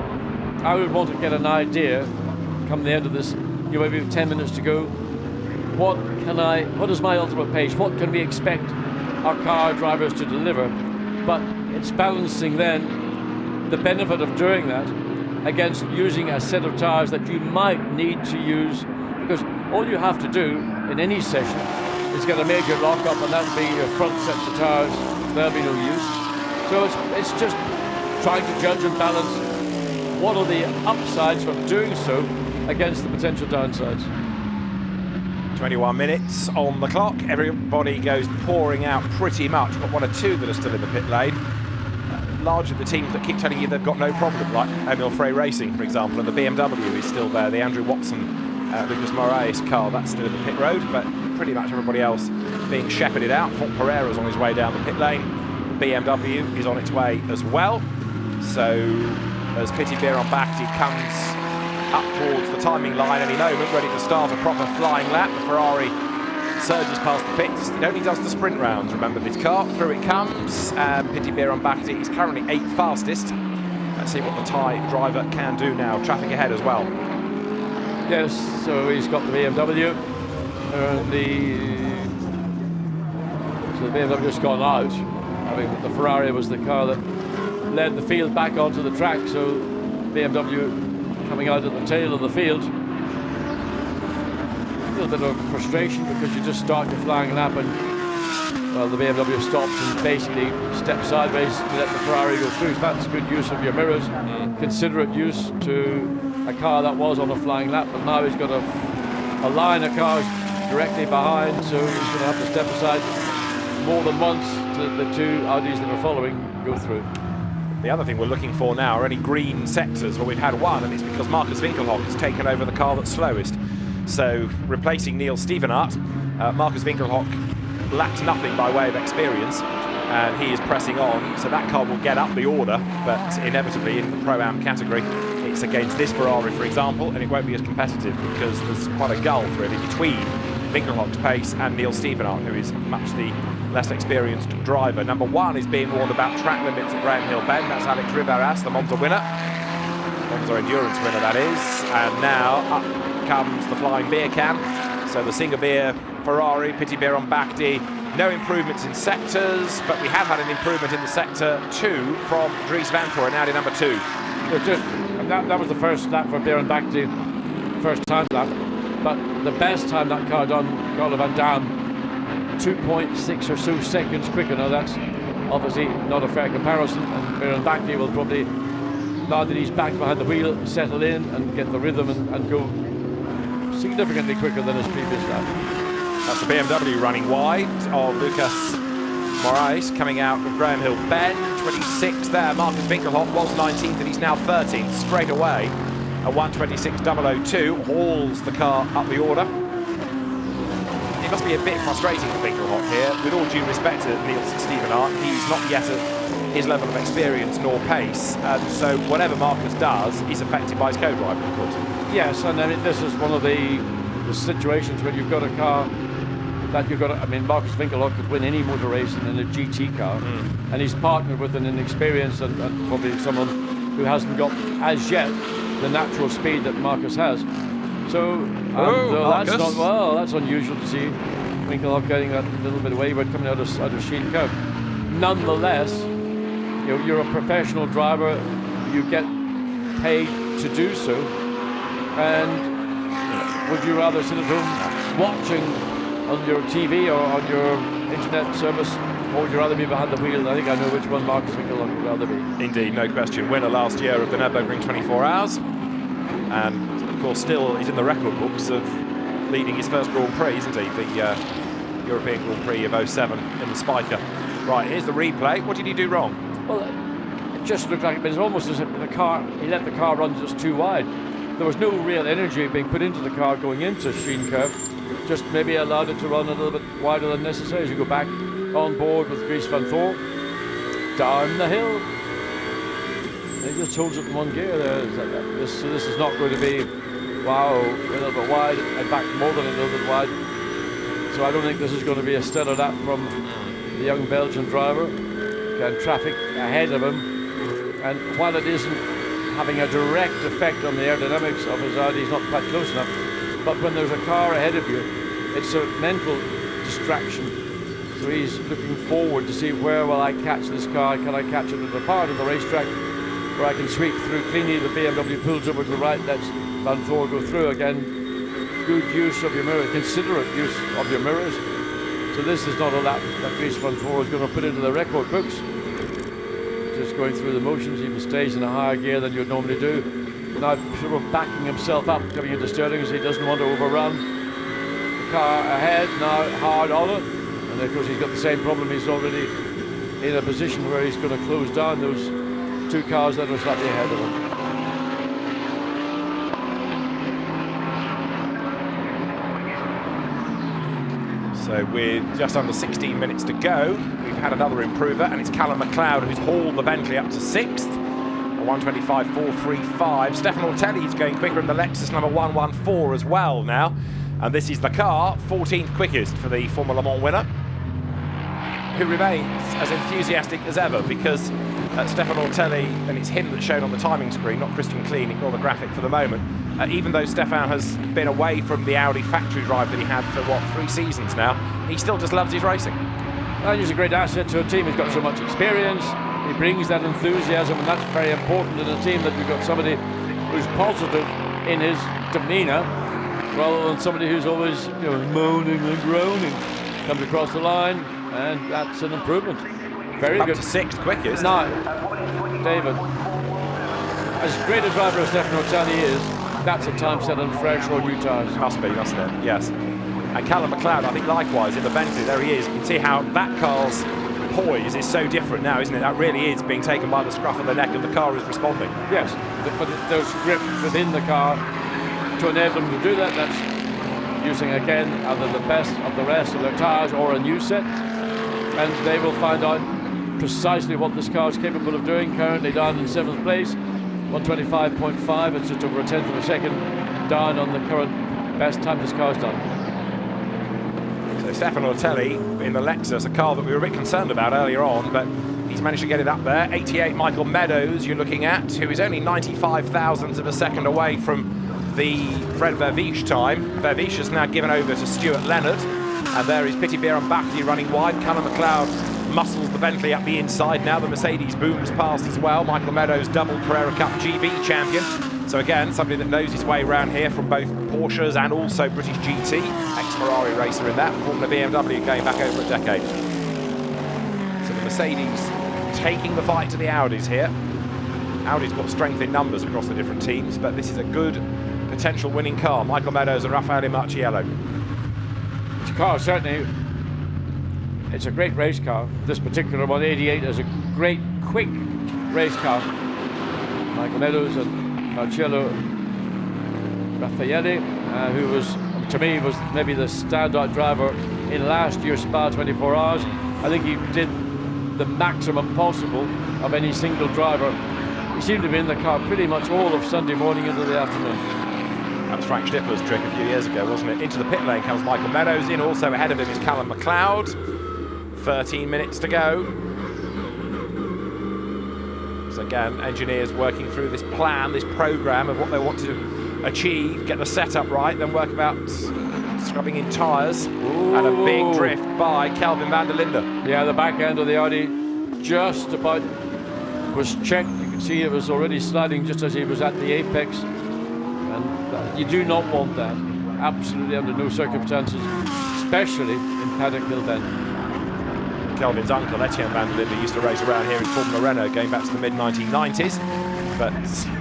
I would want to get an idea come the end of this, maybe 10 minutes to go. What is my ultimate pace? What can we expect our car drivers to deliver? But it's balancing then the benefit of doing that against using a set of tyres that you might need to use, because all you have to do in any session is get a major lock-up, and that'll be your front set of tyres. There'll be no use. So it's just trying to judge and balance what are the upsides from doing so against the potential downsides. 21 minutes on the clock. Everybody goes pouring out pretty much. Got one or two that are still in the pit lane. Largely the teams that keep telling you they've got no problem, like Emil Frey Racing, for example, and the BMW is still there. The Andrew Watson, Lucas Moraes car, that's still in the pit road, but pretty much everybody else being shepherded out. Font Pereira's on his way down the pit lane. The BMW is on its way as well. So as Pitti Bierenbachti comes up towards the timing line any moment, ready to start a proper flying lap, the Ferrari surges past the pits. It only does the sprint rounds, remember, this car. Through it comes. Pitti Bierenbachti is currently 8th fastest. Let's see what the Thai driver can do now. Traffic ahead as well. Yes, so he's got the BMW. So the BMW's gone out. I mean, the Ferrari was the car that led the field back onto the track, so BMW coming out at the tail of the field. A little bit of frustration because you just start your flying lap and, well, the BMW stopped and basically stepped sideways to let the Ferrari go through. That's good use of your mirrors, considerate use to a car that was on a flying lap, but now he's got a line of cars directly behind, so he's going to have to step aside more than once to let the two Audis that are following go through. The other thing we're looking for now are any green sectors. Well, we've had one, and it's because Marcus Winkelhock has taken over the car that's slowest. So, replacing Niels Stevenart, Marcus Winkelhock lacked nothing by way of experience, and he is pressing on. So that car will get up the order, but inevitably in the Pro-Am category, it's against this Ferrari, for example, and it won't be as competitive because there's quite a gulf really between Winkelhock's pace and Niels Stevenart, who is much the less experienced driver. Number 1 is being warned about track limits at Graham Hill Bend. That's Alex Riberas, the Monza winner. Monza Endurance winner, that is. And now up comes the flying beer can. So the Singer beer Ferrari, Pity beer on Bakhti. No improvements in sectors, but we have had an improvement in the sector 2 from Dries Van Voor in Audi number 2. That was the first lap for Beer and Bakhti, first time lap. But the best time that car done, Carlo Van Dam, 2.6 or so seconds quicker. Now that's obviously not a fair comparison, and Miran Bakhti will probably, now that he's back behind the wheel, settle in and get the rhythm and go significantly quicker than his previous lap. That's the BMW running wide of Lucas Moraes coming out of Graham Hill Bend. 26th there, Marcus Winkelhock was 19th and he's now 13th straight away. A 1:26.002 hauls the car up the order. It must be a bit frustrating for Winkelhock here. With all due respect to Niels Stevenart, he's not yet at his level of experience nor pace, and so whatever Marcus does is affected by his co-driver, of course. Yes, and I mean, this is one of the situations when you've got a car that you've got to, I mean, Marcus Winkelhock could win any motor race in a GT car, and he's partnered with an inexperienced and probably someone who hasn't got, as yet, the natural speed that Marcus has. So, that's not, well, that's unusual to see Winkelhock getting that little bit wayward coming out of Sheen Curve. Nonetheless, you're a professional driver, you get paid to do so, and would you rather sit at home watching on your TV or on your internet service, or would you rather be behind the wheel? I think I know which one Marcus Winkelhock would rather be. Indeed, no question. Winner last year of the Nürburgring 24 Hours, and of course still he's in the record books of leading his first Grand Prix, isn't he? The European Grand Prix of 07 in the Spiker. Right, here's the replay. What did he do wrong? Well, it just looked like it was almost as if he let the car run just too wide. There was no real energy being put into the car going into Sheen Curve. Just maybe allowed it to run a little bit wider than necessary as you go back on board with Dries Van Voor. Down the hill. He just holds it in one gear there. This is not going to be, wow, a little bit wide. In fact, more than a little bit wide. So I don't think this is going to be a stellar lap from the young Belgian driver. Got traffic ahead of him. And while it isn't having a direct effect on the aerodynamics of his Audi, he's not quite close enough. But when there's a car ahead of you, it's a mental distraction. So he's looking forward to see where will I catch this car. Can I catch it at a part of the racetrack where I can sweep through cleanly? The BMW pulls over to the right, lets Van Voor go through again. Good use of your mirror, considerate use of your mirrors. So this is not a lap that Dries Van Voor is going to put into the record books. Just going through the motions, even stays in a higher gear than you'd normally do. Now sort of backing himself up, coming into Stirling as he doesn't want to overrun. The car ahead, now hard on it. And of course he's got the same problem, he's already in a position where he's going to close down those two cars that are slightly ahead of him. So with just under 16 minutes to go, we've had another improver, and it's Callum McLeod who's hauled the Bentley up to 6th. 1:25.435. Stefan Ortelli's going quicker in the Lexus number 114 as well now. And this is the car, 14th quickest for the Formula Le Mans winner, who remains as enthusiastic as ever because Stefan Ortelli, and it's him that's shown on the timing screen, not Christian Klein, ignore the graphic for the moment. Even though Stefan has been away from the Audi factory drive that he had for, 3 seasons now, he still just loves his racing. And he's a great asset to a team. He's got so much experience. He brings that enthusiasm, and that's very important in a team, that you've got somebody who's positive in his demeanour, rather than somebody who's always moaning and groaning. Comes across the line, and that's an improvement. Very Up good. to 6th quickest. Now, David, as great a driver as Stefano Tani is, that's a time set on fresh or new tyres. Must be, mustn't it? Yes. And Callum McLeod, I think likewise, in the Bentley, there he is. You can see how that car's poise is so different now, isn't it? That really is being taken by the scruff of the neck, and the car is responding. Yes, but there's grip within the car to enable them to do that. That's using, again, either the best of the rest of their tyres or a new set. And they will find out precisely what this car is capable of doing. Currently down in 7th place, 125.5. It's just over a tenth of a second down on the current best time this car's done. So Stefano Telly in the Lexus, a car that we were a bit concerned about earlier on, but he's managed to get it up there. 88 Michael Meadows you're looking at, who is only 95 thousandths of a second away from the Fred Verviche time. Verviche has now given over to Stuart Leonard, and there is Pitty-Beer and Bakhti running wide. Callum McLeod muscles the Bentley up the inside. Now the Mercedes booms past as well. Michael Meadows, double Carrera Cup GB champion. So again, somebody that knows his way around here from both Porsches and also British GT. Ex-Ferrari racer in that. Formula BMW going back over a decade. So the Mercedes taking the fight to the Audis here. Audi's got strength in numbers across the different teams, but this is a good potential winning car. Michael Meadows and Raffaele Marciello. This car certainly, it's a great race car. This particular 188 is a great, quick race car. Michael Meadows and Marcello Raffaele, who was, to me, was maybe the standout driver in last year's Spa 24 Hours. I think he did the maximum possible of any single driver. He seemed to be in the car pretty much all of Sunday morning into the afternoon. That was Frank Stippler's trick a few years ago, wasn't it? Into the pit lane comes Michael Meadows. In also ahead of him is Callum McLeod. 13 minutes to go. So again, engineers working through this plan, this programme of what they want to achieve, get the setup right, then work about scrubbing in tyres. And a big drift by Kelvin van der Linde. Yeah, the back end of the Audi just about was checked. You can see it was already sliding just as he was at the apex. And you do not want that, absolutely under no circumstances, especially in Paddock Hill Bend. Kelvin's uncle, Etienne van der Linde, used to race around here in Formula Renault going back to the mid-1990s. But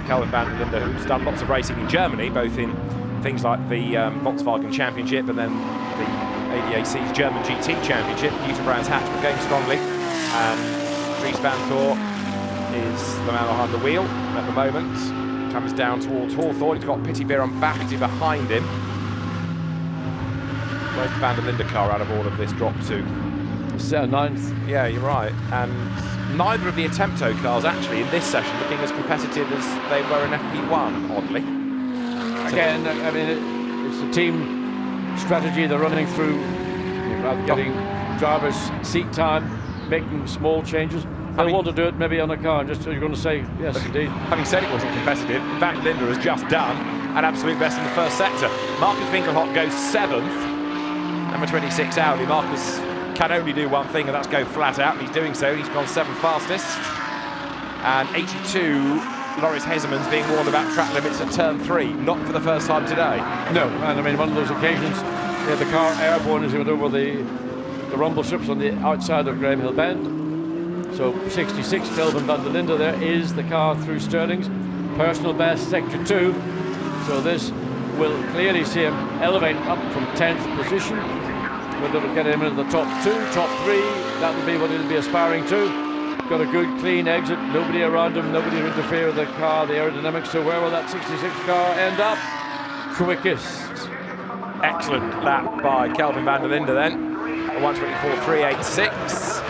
Kelvin van der Linde, who's done lots of racing in Germany, both in things like the Volkswagen Championship and then the ADAC's German GT Championship, Newton-Brand's hatch, but going strongly. And Dries van Thor is the man behind the wheel at the moment. Comes down towards Hawthorne. He's got Pitty-Beer and Bakhti behind him. Where's the van der Linde car out of all of this drop to? 9th. Yeah, you're right. And neither of the Attempto cars actually in this session looking as competitive as they were in FP1, oddly. Again, I mean, it's a team strategy they're running through, rather getting drivers seat time, making small changes. I want to do it maybe on a car, just you're going to say, yes, indeed. Having said it wasn't competitive, Van der Linde has just done an absolute best in the first sector. Marcus Winkelhock goes 7th, number 26 Audi. Marcus can only do one thing, and that's go flat out, and he's doing so. He's gone 7th fastest. And 82, Loris Hesemann's being warned about track limits at turn 3, not for the first time today. No, and I mean, one of those occasions, the car airborne as he went over the rumble strips on the outside of Graham Hill Bend. So 66, Kelvin van der Linde there is the car through Stirling's. Personal best, sector 2. So this will clearly see him elevate up from 10th position. Whether it'll get him into the top 2, top 3, that will be what he'll be aspiring to. Got a good clean exit, nobody around him, nobody to interfere with the car, the aerodynamics. So where will that 66 car end up? Quickest. Excellent lap by Kelvin van der Linde then. A 1:24.386.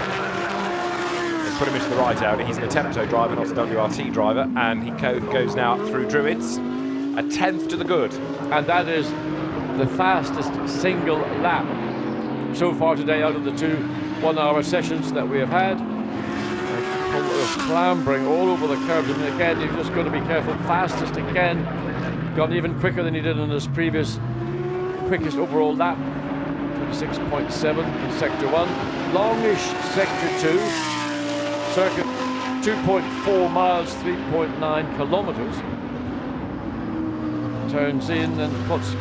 Put him into the right Audi. He's an Attempto driver, not a WRT driver, and he goes now up through Druids. A 10th to the good. And that is the fastest single lap so far today out of the 2 one-hour sessions that we have had. Clambering all over the curves, and again, you've just got to be careful. Fastest again, gone even quicker than he did in his previous quickest overall lap. 26.7 in sector 1. Longish sector 2. Circuit 2.4 miles, 3.9 kilometers. turns in and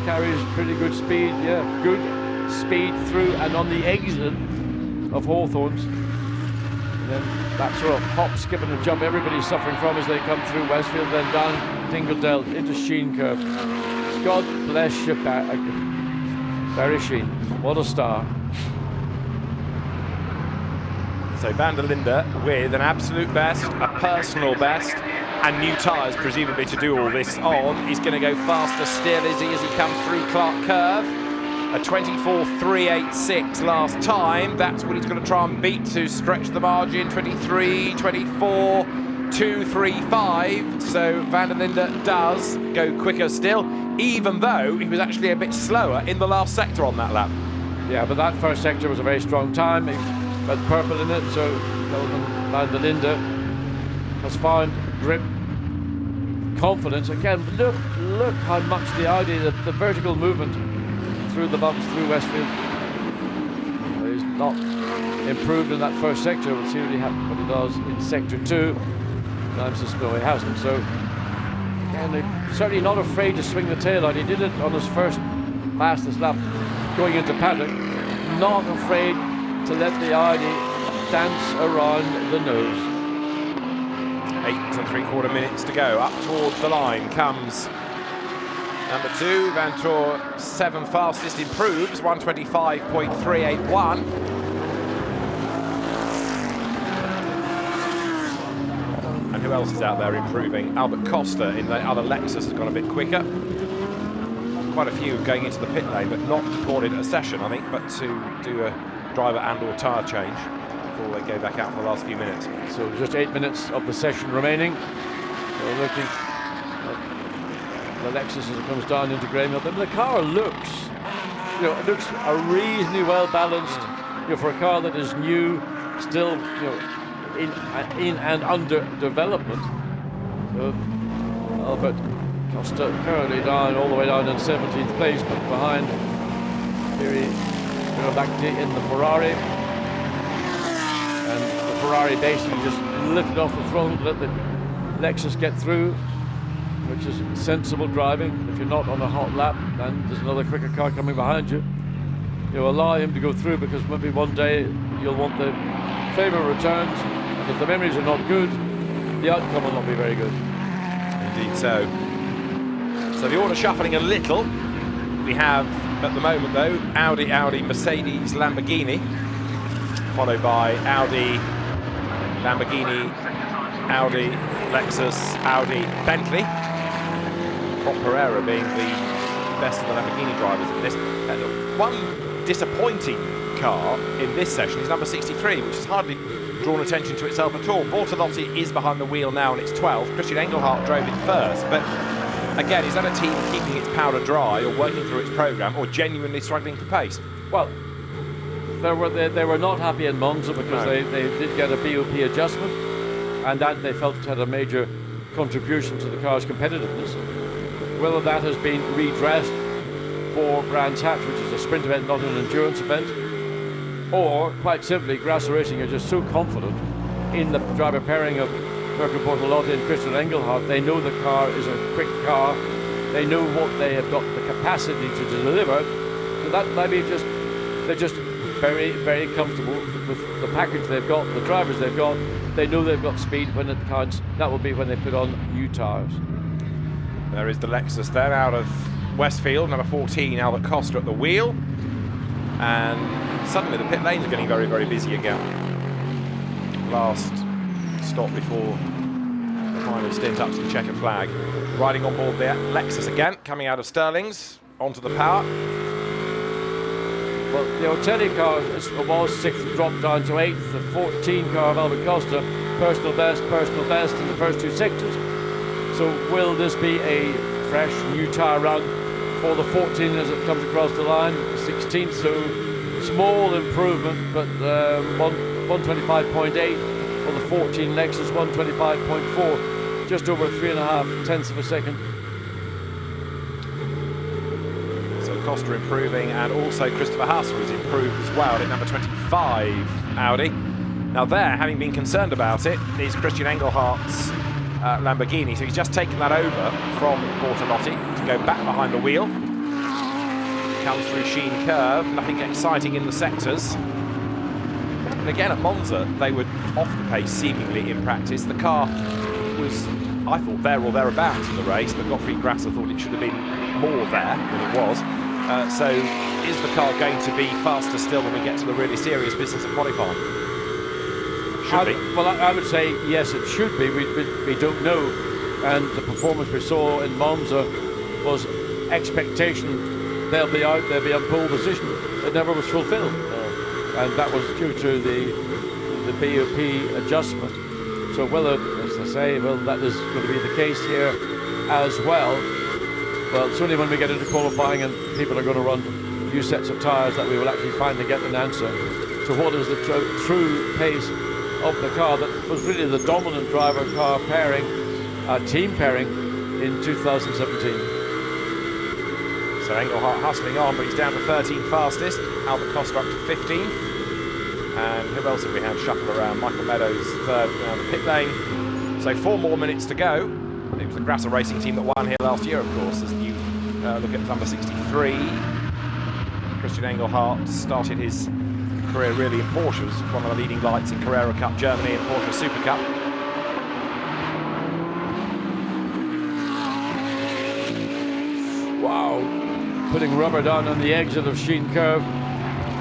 carries pretty good speed. Yeah, good speed through and on the exit of Hawthorns. And then that sort of hop, skip and a jump everybody's suffering from as they come through Westfield, then down Dingle into Sheen Curve. God bless you, Barry Sheen. What a star. So Van der Linde with an absolute best, a personal best, and new tyres presumably to do all this on. He's going to go faster still, is he, as he comes through Clark Curve. A 24.386 last time. That's what he's going to try and beat to stretch the margin. 23, 24, 2.35. So Van der Linde does go quicker still, even though he was actually a bit slower in the last sector on that lap. Yeah, but that first sector was a very strong time. He had purple in it, so Van der Linde has found grip, confidence. Again, look how much the Audi, the vertical movement through the bumps through Westfield. He's not improved in that first sector. We'll see what he does in sector 2. Times no, he hasn't. So, and he's certainly not afraid to swing the tail out. He did it on his first fastest lap going into paddock. Not afraid to let the Audi dance around the nose. 8 3/4 minutes to go. Up towards the line comes number 2, Vantor 7 fastest improves, 125.381. And who else is out there improving? Albert Costa in the other Lexus has gone a bit quicker. Quite a few going into the pit lane, but not to call it a session, I think, but to do a driver and or tyre change before they go back out for the last few minutes. So just 8 minutes of the session remaining. So looking at the Lexus as it comes down into Graham Hill. But the car looks, it looks a reasonably well balanced, for a car that is new, still, in and under development. So Albert Costa currently down all the way down in 17th place, but behind Thierry Bakhti in the Ferrari. And the Ferrari basically just lifted off the throttle to let the Lexus get through, which is sensible driving. If you're not on a hot lap, then there's another quicker car coming behind you. You allow him to go through, because maybe one day you'll want the favour returns, and if the memories are not good, the outcome will not be very good. Indeed so. So the order shuffling a little. We have, at the moment though, Audi, Mercedes, Lamborghini, followed by Audi, Lamborghini, Audi, Lexus, Audi, Bentley. Font Pereira being the best of the Lamborghini drivers in this. One disappointing car in this session is number 63, which has hardly drawn attention to itself at all. Bortolotti is behind the wheel now, and it's 12th. Christian Engelhart drove it first, but again, is that a team keeping its powder dry or working through its programme or genuinely struggling for pace? Well, they were not happy in Monza because they did get a BOP adjustment, and that they felt had a major contribution to the car's competitiveness. Whether that has been redressed for Brands Hatch, which is a sprint event, not an endurance event, or quite simply Grasso Racing are just so confident in the driver pairing of Mirko Bortolotti and Christian Engelhart. They know the car is a quick car. They know what they have got the capacity to deliver. So that maybe they're just very, very comfortable with the package they've got, the drivers they've got. They know they've got speed when it counts. That will be when they put on new tyres. There is the Lexus then out of Westfield, number 14, Albert Costa at the wheel. And suddenly the pit lanes are getting very, very busy again. Last stop before the final stint up to the checkered flag. Riding on board the Lexus again, coming out of Sterling's onto the power. Well, the Otelli car was 6th, dropped down to 8th. The 14 car of Albert Costa, personal best in the first 2 sectors. So will this be a fresh new tyre run for the 14 as it comes across the line? 16th, so small improvement, but 125.8 for the 14 Lexus, 125.4, just over 3.5 tenths of a second. So Costa improving, and also Christopher Hassel has improved as well in number 25 Audi. Now there, having been concerned about it, is Christian Engelhart's Lamborghini. So he's just taken that over from Bortolotti to go back behind the wheel. Comes through Sheen Curve, nothing exciting in the sectors. And again at Monza, they were off the pace seemingly in practice. The car was, I thought, there or thereabouts in the race, but Gottfried Grasser thought it should have been more there than it was. So is the car going to be faster still when we get to the really serious business of qualifying? Should be. Well, I would say yes, it should be. We don't know. And the performance we saw in Monza was expectation. They'll be out, they'll be on pole position. It never was fulfilled. And that was due to the BOP adjustment. So whether, as I say, well, that is going to be the case here as well. Well, it's only when we get into qualifying and people are going to run new sets of tyres that we will actually finally get an answer to what is the true pace of the car that was really the dominant driver car pairing, team pairing in 2017. So Englehart hustling on, but he's down to 13th fastest. Albert Costa up to 15th. And who else have we had shuffle around? Michael Meadows third down the pit lane. So 4 more minutes to go. It was the Grasser Racing team that won here last year, of course, as you look at number 63. Christian Englehart started his career really in Porsche, was one of the leading lights in Carrera Cup Germany and Porsche Super Cup. Wow, putting rubber down on the exit of Sheen Curve.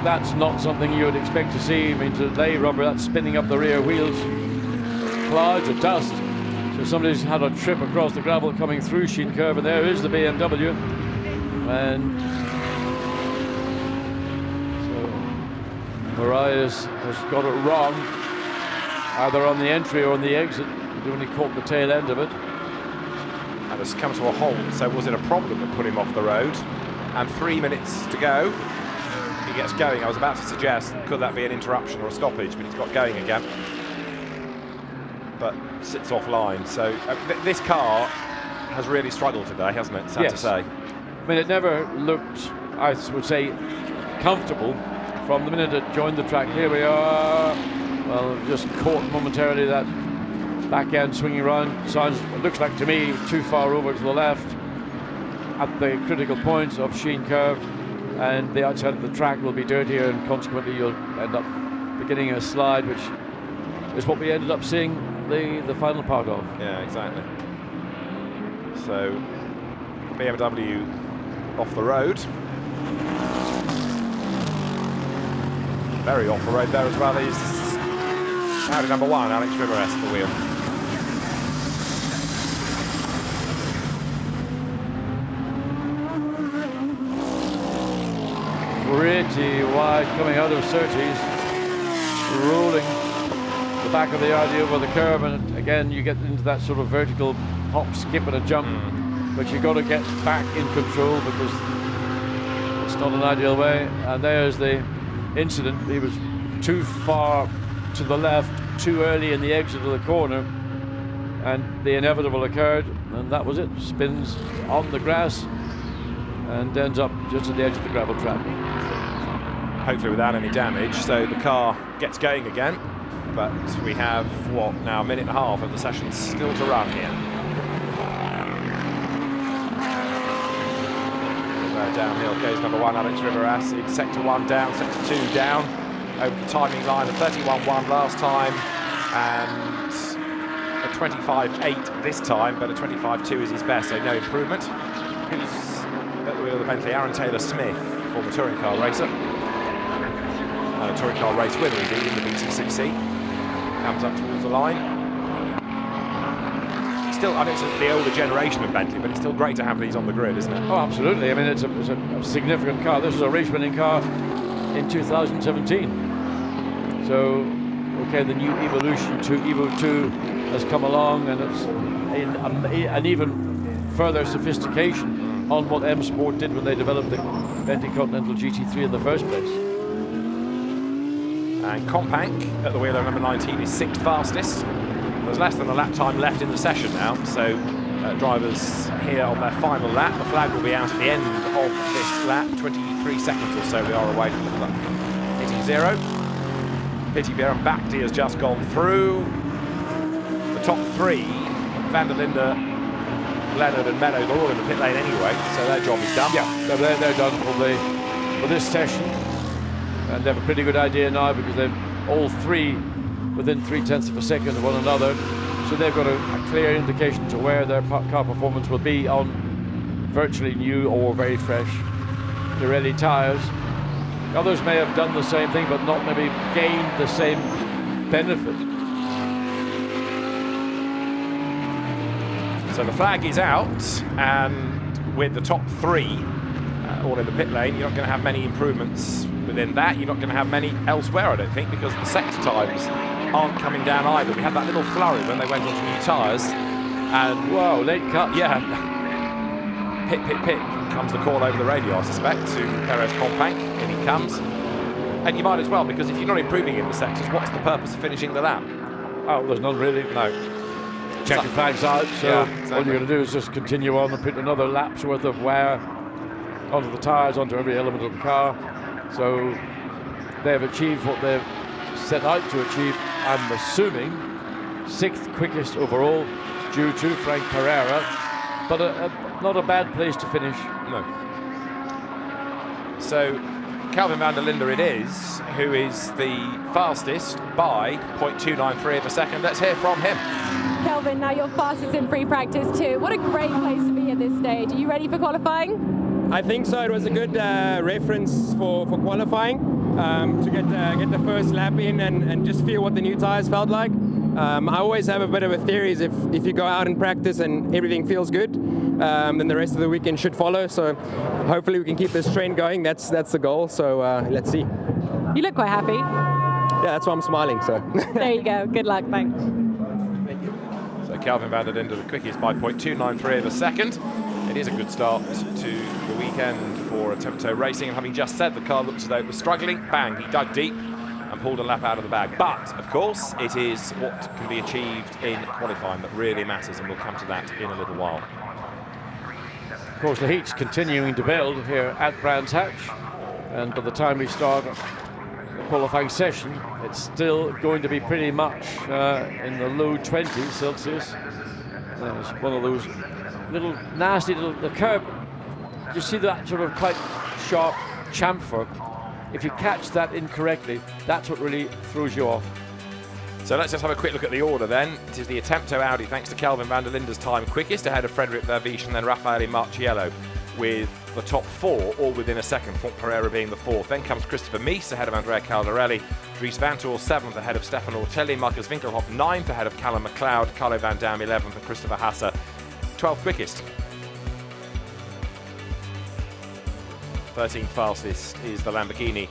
That's not something you would expect to see. I mean, to lay rubber, that's spinning up the rear wheels. Clouds of dust. So somebody's had a trip across the gravel coming through Sheen Curve, and there is the BMW. And so Marias has got it wrong, either on the entry or on the exit. He only caught the tail end of it. And has come to a halt. So was it a problem that put him off the road? And 3 minutes to go. He gets going. I was about to suggest, could that be an interruption or a stoppage, but he's got going again. But sits offline. So this car has really struggled today, hasn't it? Sad to say. I mean, it never looked, I would say, comfortable from the minute it joined the track. Here we are. Well, just caught momentarily that back end swinging around. Looks like to me too far over to the left at the critical point of Sheen Curve. And the outside of the track will be dirtier, and consequently you'll end up beginning a slide, which is what we ended up seeing the final part of. Yeah, exactly. So BMW off the road. Very off the road there as well is Audi number 1, Alex Riveres at the wheel. Pretty wide coming out of Surtees, rolling the back of the Audi over the curb, and again you get into that sort of vertical hop, skip and a jump, but you've got to get back in control because it's not an ideal way. And there's the incident. He was too far to the left, too early in the exit of the corner, and the inevitable occurred, and that was it. Spins on the grass and ends up just at the edge of the gravel trap. Hopefully without any damage, so the car gets going again, but we have, what, now a minute and a half of the session still to run here. Downhill goes number 1, Alex Riveras, in sector 1 down, sector 2 down, over the timing line of 31.1 last time, and a 25.8 this time, but a 25.2 is his best, so no improvement. Who's at the wheel of the Bentley? Aaron Taylor-Smith, former touring car racer. A touring car race winner indeed in the BTCC. Comes up towards the line. Still, I know it's the older generation of Bentley, but it's still great to have these on the grid, isn't it? Oh, absolutely. I mean, it's a significant car. This was a race-winning car in 2017. So, okay, the new evolution to Evo 2 has come along, and it's in an even further sophistication on what M Sport did when they developed the Bentley Continental GT3 in the first place. And Compank at the wheel of number 19 is 6th fastest. There's less than a lap time left in the session now, so drivers here on their final lap. The flag will be out at the end of this lap, 23 seconds or so we are away from the clock. Hitting 0. Pitty Bear and Bakhti has just gone through. The top 3 Van der Linde, Leonard and Meadows are all in the pit lane anyway, so their job is done. Yeah, so they're done for this session, and they have a pretty good idea now because they've all three within 0.3 of a second of one another, so they've got a clear indication to where their car performance will be on virtually new or very fresh Pirelli tyres. Others may have done the same thing, but not maybe gained the same benefit. So the flag is out, and with the top three all in the pit lane, you're not going to have many improvements within that. You're not going to have many elsewhere, I don't think, because the sector times aren't coming down either. We had that little flurry when they went onto new tyres, and wow, late cut. Yeah, pit, pit, pit comes the call over the radio, I suspect, to Perez Compank. In he comes, and you might as well, because if you're not improving in the sectors, what's the purpose of finishing the lap? Oh, there's none really. No. Check the flags out, so yeah, exactly. all you're going to do is just continue on and put another lap's worth of wear onto the tyres, onto every element of the car. So they've achieved what they've set out to achieve, I'm assuming, 6th quickest overall, due to Frank Pereira, but not a bad place to finish. No. So Calvin van der Linde it is, who is the fastest by 0.293 of a second. Let's hear from him. Kelvin, now you're fastest in free practice too. What a great place to be at this stage. Are you ready for qualifying? I think so. It was a good reference for qualifying to get the first lap in and just feel what the new tyres felt like. I always have a bit of a theory is if you go out and practice and everything feels good, then the rest of the weekend should follow. So hopefully we can keep this trend going. That's the goal. So let's see. You look quite happy. Yeah, that's why I'm smiling. So there you go. Good luck. Thanks. So Calvin van der Linde the quickest by 0.293 of a second. It is a good start to the weekend for Attempto Racing, and having just said the car looked as though it was struggling, bang, he dug deep and pulled a lap out of the bag. But, of course, it is what can be achieved in qualifying that really matters, and we'll come to that in a little while. Of course, the heat's continuing to build here at Brands Hatch, and by the time we start the qualifying session, it's still going to be pretty much in the low 20s Celsius. It's one of those little nasty the curb. You see that sort of quite sharp chamfer. If you catch that incorrectly, that's what really throws you off. So let's just have a quick look at the order then. It is the Attempto Audi, thanks to Calvin van der Linde's time quickest, ahead of Frederic Verviche and then Raffaele Marciello, with the top four all within a second, Frank Pereira being the fourth. Then comes Christopher Mies ahead of Andrea Caldarelli, Dries Vanthoor 7th ahead of Stefan Ortelli, Marcus Winkelhoff 9th ahead of Callum McLeod, Carlo Van Dam 11th and Christopher Hasse 12th quickest. 13th fastest is the Lamborghini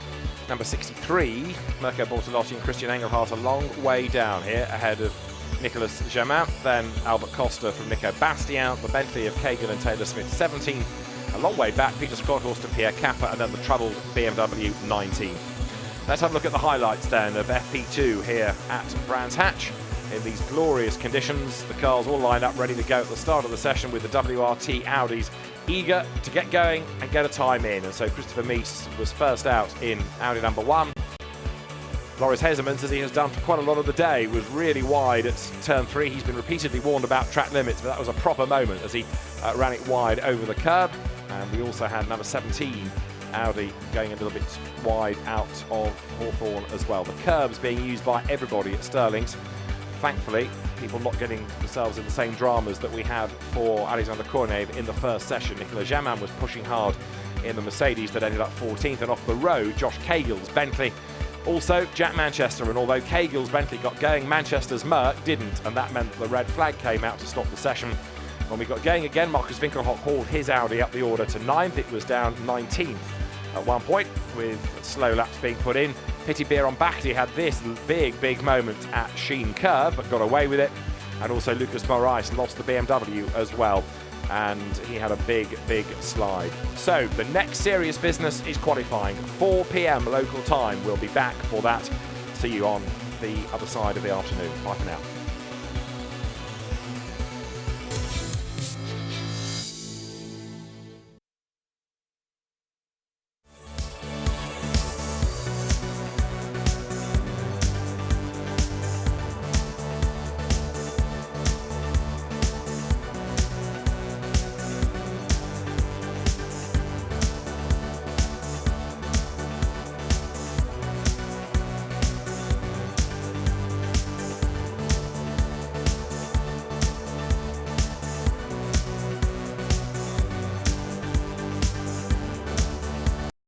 number 63, Mirko Bortolotti and Christian Engelhart a long way down here ahead of Nicolas Germain, then Albert Costa from Nico Bastian, the Bentley of Kagan and Taylor Smith 17th, a long way back Peter Scott-Horst and Pierre Kappa, and then the troubled BMW 19th. Let's have a look at the highlights then of FP2 here at Brands Hatch. In these glorious conditions, the cars all lined up ready to go at the start of the session with the WRT Audis eager to get going and get a time in. And so Christopher Mies was first out in Audi number 1. Loris Hezemans, as he has done for quite a lot of the day, was really wide at turn 3. He's been repeatedly warned about track limits, but that was a proper moment as he ran it wide over the curb. And we also had number 17 Audi going a little bit wide out of Hawthorne as well. The curbs being used by everybody at Sterling's. Thankfully, people not getting themselves in the same dramas that we had for Alexander Kornev in the first session. Nicolas Germain was pushing hard in the Mercedes that ended up 14th, and off the road, Josh Cagill's Bentley. Also, Jack Manchester, and although Cagill's Bentley got going, Manchester's Merc didn't, and that meant that the red flag came out to stop the session. When we got going again, Marcus Winkelhoff hauled his Audi up the order to 9th. It was down 19th at one point, with slow laps being put in. Pity Beer on Bakhti had this big moment at Sheen Curve, but got away with it. And also Lucas Morais lost the BMW as well, and he had a big slide. So the next serious business is qualifying. 4 p.m. local time. We'll be back for that. See you on the other side of the afternoon. Bye for now.